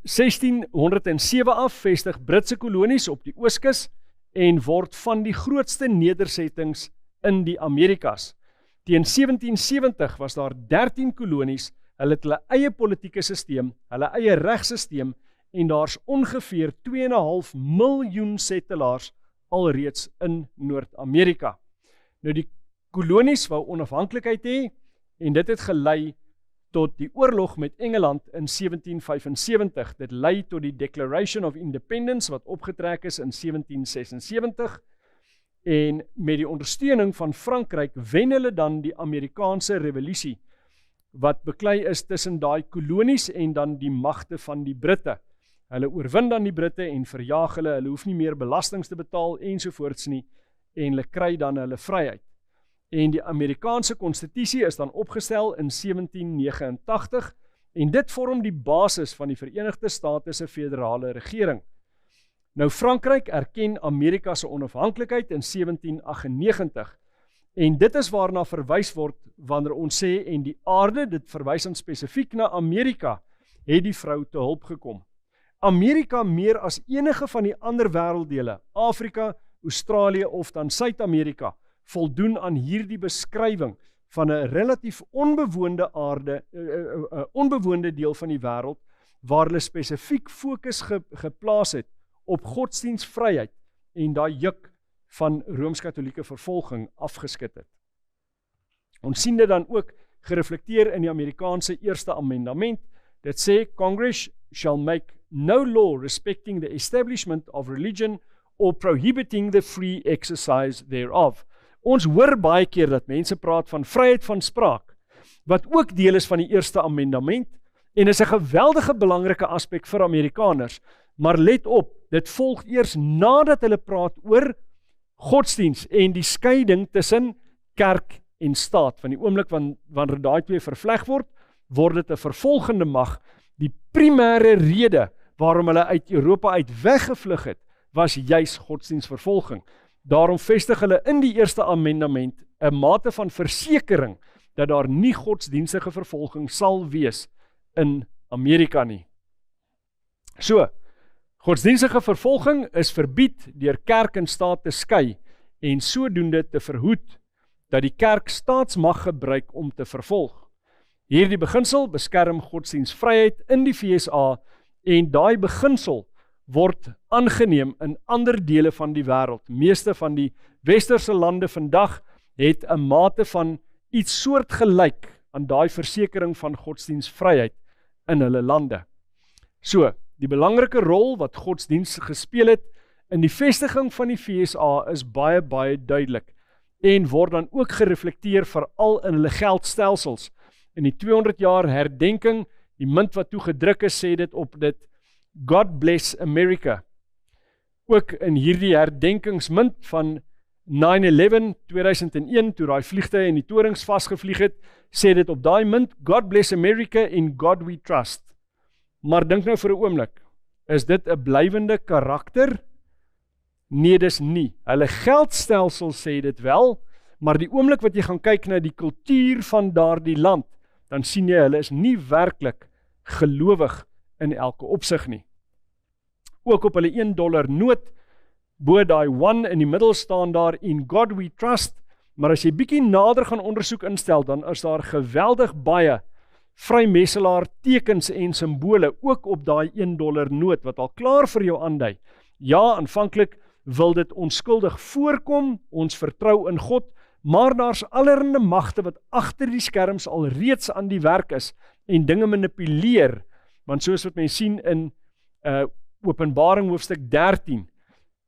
S2: 1607 af vestig Britse kolonies op die ooskus en word van die grootste nedersettings in die Amerikas. Teen 1770 was daar 13 kolonies, hulle het hulle eie politieke sisteem, hulle eie regsisteem, en daar's ongeveer 2,5 miljoen setelaars alreeds in Noord-Amerika. Nou die kolonies wou onafhanklikheid hê, en dit het gelei tot die oorlog met Engeland in 1775. Dit lei tot die Declaration of Independence wat opgetrek is in 1776 en met die ondersteuning van Frankryk wen hulle dan die Amerikaanse revolusie wat beklei is tussen daai kolonies en dan die magte van die Britte. Hulle oorwin dan die Britte en verjaag hulle hoef nie meer belastings te betaal ensovoorts nie en hulle kry dan hulle vryheid. En die Amerikaanse konstitusie is dan opgestel in 1789 en dit vorm die basis van die Verenigde State se federale regering. Nou Frankryk erken Amerika se onafhanklikheid in 1798 en dit is waarna verwys word wanneer ons sê en die aarde, dit verwys dan spesifiek na Amerika, het die vrou te hulp gekom. Amerika meer as enige van die ander wêrelddele, Afrika, Australië of dan Suid-Amerika, voldoen aan hierdie beskrywing van 'n relatief onbewoonde aarde, onbewoonde deel van die wêreld, waar hulle spesifiek fokus geplaas het op godsdienstvryheid en daai juk van Rooms-Katolieke vervolging afgeskit het. Ons sien dit dan ook gereflekteer in die Amerikaanse Eerste Amendement. Dit sê, Congress shall make no law respecting the establishment of religion or prohibiting the free exercise thereof. Ons hoor baie keer dat mense praat van vryheid van spraak, wat ook deel is van die Eerste Amendement, en is 'n geweldige belangrike aspek vir Amerikaners, maar let op, dit volg eers nadat hulle praat oor godsdiens en die skeiding tussen kerk en staat. Van die oomblik wanneer daai twee vervleg word dit 'n vervolgende mag. Die primêre rede waarom hulle uit Europa uit weggevlug het, was juis godsdiensvervolging. Daarom vestig hulle in die Eerste Amendement 'n mate van versekering dat daar nie godsdienstige vervolging sal wees in Amerika nie. So, godsdienstige vervolging is verbied deur kerk en staat te skei en sodoende te verhoed dat die kerk staatsmag gebruik om te vervolg. Hierdie beginsel beskerm godsdienstvryheid in die VSA en daai beginsel word aangeneem in ander dele van die wêreld. Meeste van die westerse lande vandag het 'n mate van iets soortgelyk aan daai versekering van godsdienstvryheid in hulle lande. So, die belangrike rol wat godsdienst gespeel het in die vestiging van die VSA is baie, baie duidelik en word dan ook gereflekteer veral in hulle geldstelsels. In die 200 jaar herdenking, die munt wat toe gedruk is, sê dit op dit God bless America. Ook in hierdie herdenkingsmunt van 9/11 2001, toe daai vliegtuie in die torings vasgevlieg het, sê dit op daai munt, God bless America, in God we trust. Maar dink nou vir 'n oomblik, is dit 'n blywende karakter? Nee, dis nie. Hulle geldstelsel sê dit wel, maar die oomblik wat jy gaan kyk na die kultuur van daardie land, dan sien jy hulle is nie werklik gelowig in elke opsig nie. Ook op hulle $1 noot, bo daai 1 in die middel staan daar, in God we trust, maar as jy bietjie nader gaan ondersoek instel, dan is daar geweldig baie vrymesselaar tekens en simbole, ook op daai $1 noot, wat al klaar vir jou aandui. Ja, aanvanklik wil dit onskuldig voorkom, ons vertrou in God, maar daar's allerlei magte wat agter die skerms al reeds aan die werk is, en dinge manipuleer, want soos wat mens sien in Openbaring hoofstuk 13,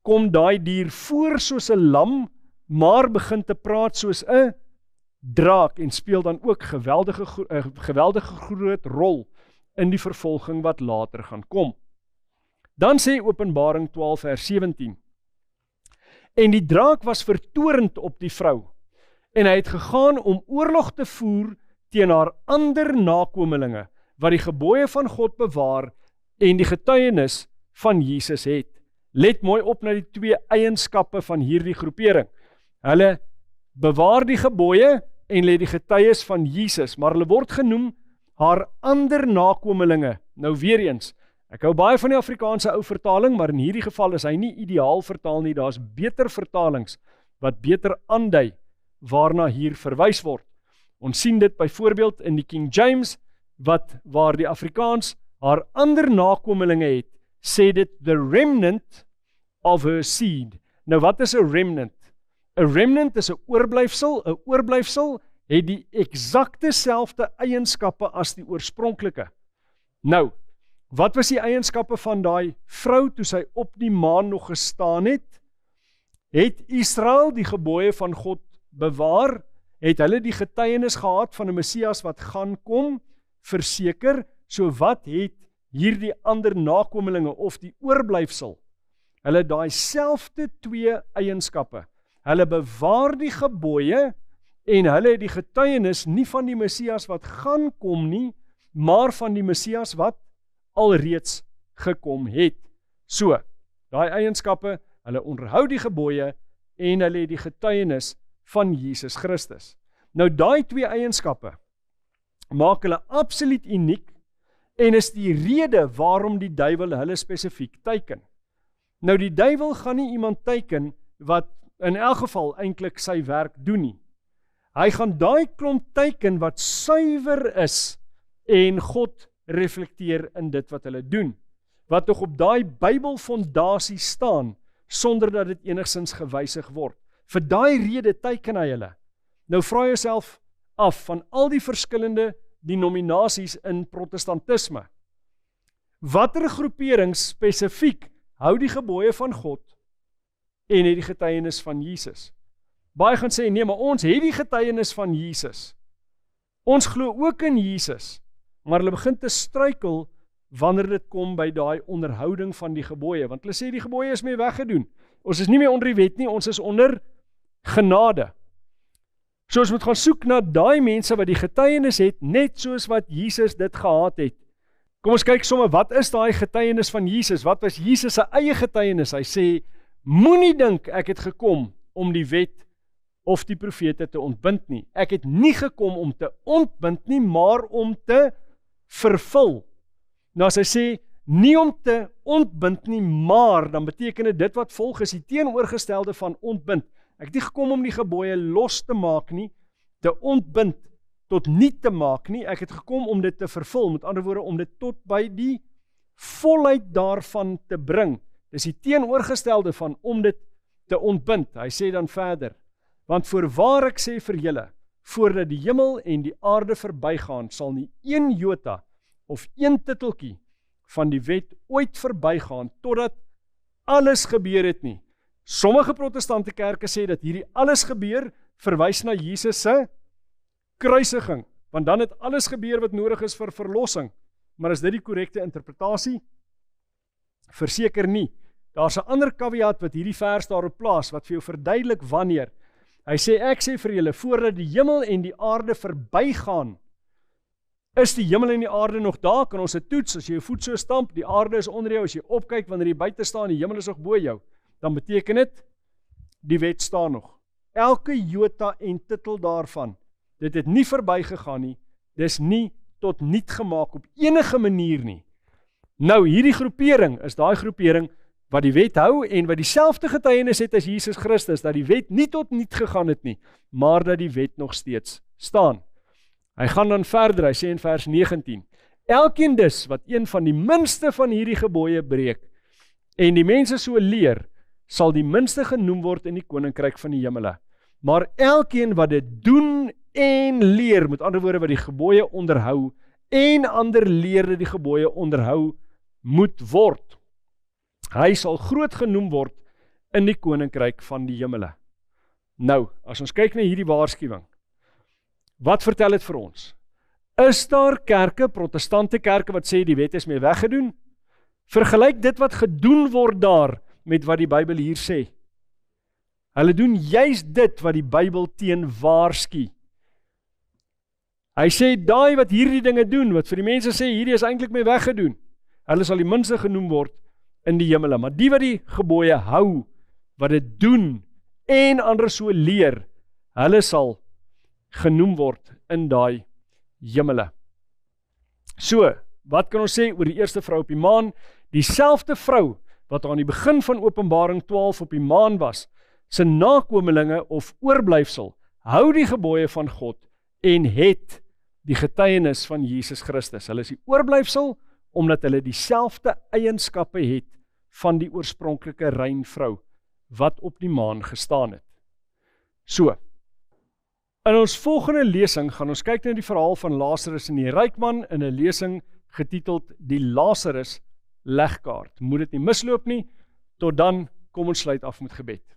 S2: kom daai dier voor soos 'n lam, maar begin te praat soos 'n draak, en speel dan ook geweldige groot rol in die vervolging wat later gaan kom. Dan sê Openbaring 12 vers 17, en die draak was vertorend op die vrou, en hy het gegaan om oorlog te voer teen haar ander nakomelinge, wat die gebooie van God bewaar en die getuienis van Jesus het. Let mooi op na die twee eienskappe van hierdie groepering. Hulle bewaar die gebooie en let die getuies van Jesus, maar hulle word genoem haar ander nakomelinge. Nou weer eens, ek hou baie van die Afrikaanse ou vertaling, maar in hierdie geval is hy nie ideaal vertaal nie, daar's beter vertalings wat beter aandui waarna hier verwys word. Ons sien dit byvoorbeeld in die King James, waar die Afrikaans haar ander nakomelinge het, sê dit the remnant of her seed. Nou wat is 'n remnant? 'n remnant is 'n oorblyfsel het die eksakte selfde eienskappe as die oorspronklike. Nou, wat was die eienskappe van daai vrou toe sy op die maan nog gestaan het? Het Israel die gebooie van God bewaar? Het hulle die getuienis gehad van 'n Messias wat gaan kom? Verseker, so wat het hierdie ander nakomelinge of die oorblyfsel? Hulle het daai selfde twee eienskappe. Hulle bewaar die gebooie en hulle het die getuienis nie van die Messias wat gaan kom nie, maar van die Messias wat alreeds gekom het. So, daai eienskappe, hulle onderhou die gebooie en hulle het die getuienis van Jesus Christus. Nou daai twee eienskappe maak hulle absoluut uniek en is die rede waarom die duiwel hulle spesifiek teiken. Nou die duiwel gaan nie iemand teiken wat in elk geval eintlik sy werk doen nie. Hy gaan daai klomp teiken wat suiwer is en God reflekteer in dit wat hulle doen. Wat nog op daai Bybelfondasie staan sonder dat dit enigstens gewysig word. Vir daai rede teiken hy hulle. Nou vra jouself af van al die verskillende denominasies in protestantisme. Watter groeperings spesifiek hou die gebooie van God en het die getuienis van Jesus? Baie gaan sê, nee, maar ons het die getuienis van Jesus. Ons glo ook in Jesus, maar hulle begin te struikel wanneer dit kom by daai onderhouding van die gebooie, want hulle sê die gebooie is mee weggedoen. Ons is nie meer onder die wet nie, ons is onder genade. So ons moet gaan soek na daai mense wat die getuienis het, net soos wat Jesus dit gehad het. Kom ons kyk sommer, wat is daai getuienis van Jesus? Wat was Jesus se eie getuienis? Hy sê, moenie dink ek het gekom om die wet of die profete te ontbind nie. Ek het nie gekom om te ontbind nie, maar om te vervul. Nou as hy sê, nie om te ontbind nie, maar, dan beteken dit wat volg is die teenoorgestelde van ontbind. Ek het nie gekom om die gebooie los te maak nie, te ontbind, tot nie te maak nie, ek het gekom om dit te vervul, met ander woorde, om dit tot by die volheid daarvan te bring. Dis die teenoorgestelde van om dit te ontbind. Hy sê dan verder, want voorwaar ek sê vir julle, voordat die hemel en die aarde verbygaan, sal nie een jota of een titeltjie van die wet ooit verbygaan, totdat alles gebeur het nie. Sommige protestante kerke sê dat hierdie alles gebeur, verwys na Jesus se kruisiging, want dan het alles gebeur wat nodig is vir verlossing. Maar is dit die korrekte interpretasie? Verseker nie. Daar's 'n ander caveat wat hierdie vers daarop plaas, wat vir jou verduidelik wanneer. Hy sê, ek sê vir julle, voordat die hemel en die aarde verbygaan, is die hemel en die aarde nog daar, kan ons dit toets, as jy jou voet so stamp, die aarde is onder jou, as jy opkyk, wanneer jy buite staan, die hemel is nog bo jou, dan beteken dit, die wet staan nog. Elke jota en titel daarvan, dit het nie verbygegaan nie, dis nie tot niet gemaak op enige manier nie. Nou, hierdie groepering is daai groepering wat die wet hou en wat dieselfde getuienis het as Jesus Christus, dat die wet nie tot niet gegaan het nie, maar dat die wet nog steeds staan. Hy gaan dan verder, hy sê in vers 19, elkeen dus wat een van die minste van hierdie gebooie breek, en die mense so leer, sal die minste genoem word in die koninkryk van die hemele. Maar elkeen wat dit doen en leer, met ander woorde wat die gebooie onderhou, en ander leer dat die gebooie onderhou moet word. Hy sal groot genoem word in die koninkryk van die hemele. Nou, as ons kyk na hierdie waarskuwing, wat vertel dit vir ons? Is daar kerke, protestante kerke wat sê die wet is mee weggedoen? Vergelyk dit wat gedoen word daar met wat die Bybel hier sê. Hulle doen juist dit wat die Bybel teen waarsku. Hy sê, daai wat hierdie dinge doen, wat vir die mense sê, hierdie is eintlik mee weggedoen, hulle sal die minste genoem word in die hemele, maar die wat die gebooie hou, wat dit doen, en ander so leer, hulle sal genoem word in daai hemele. So, wat kan ons sê oor die eerste vrou op die maan? Dieselfde vrou, wat aan die begin van Openbaring 12 op die maan was, sy nakomelinge of oorblyfsel, hou die gebooie van God, en het die getuienis van Jesus Christus. Hulle is die oorblyfsel, omdat hulle dieselfde eienskappe het van die oorspronklike rein vrou, wat op die maan gestaan het. So, In ons volgende lesing gaan ons kyk na die verhaal van Lazarus en die ryk man in 'n lesing getiteld Die Lazarus legkaart. Moet dit nie misloop nie. Tot dan, kom ons sluit af met gebed.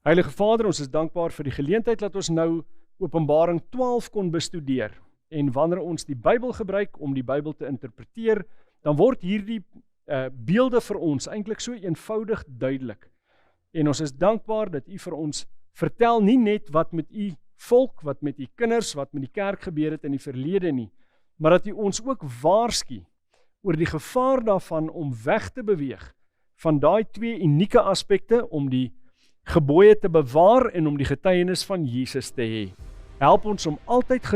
S2: Heilige Vader, ons is dankbaar vir die geleentheid dat ons nou Openbaring 12 kon bestudeer. En wanneer ons die Bybel gebruik om die Bybel te interpreteer, dan word hierdie beelde vir ons eintlik so eenvoudig duidelik. En ons is dankbaar dat U vir ons vertel nie net wat met U volk, wat met U kinders, wat met die kerk gebeur het in die verlede nie, maar dat U ons ook waarsku oor die gevaar daarvan om weg te beweeg van daai twee unieke aspekte om die gebooie te bewaar en om die getuienis van Jesus te hê. Help ons om altyd getrou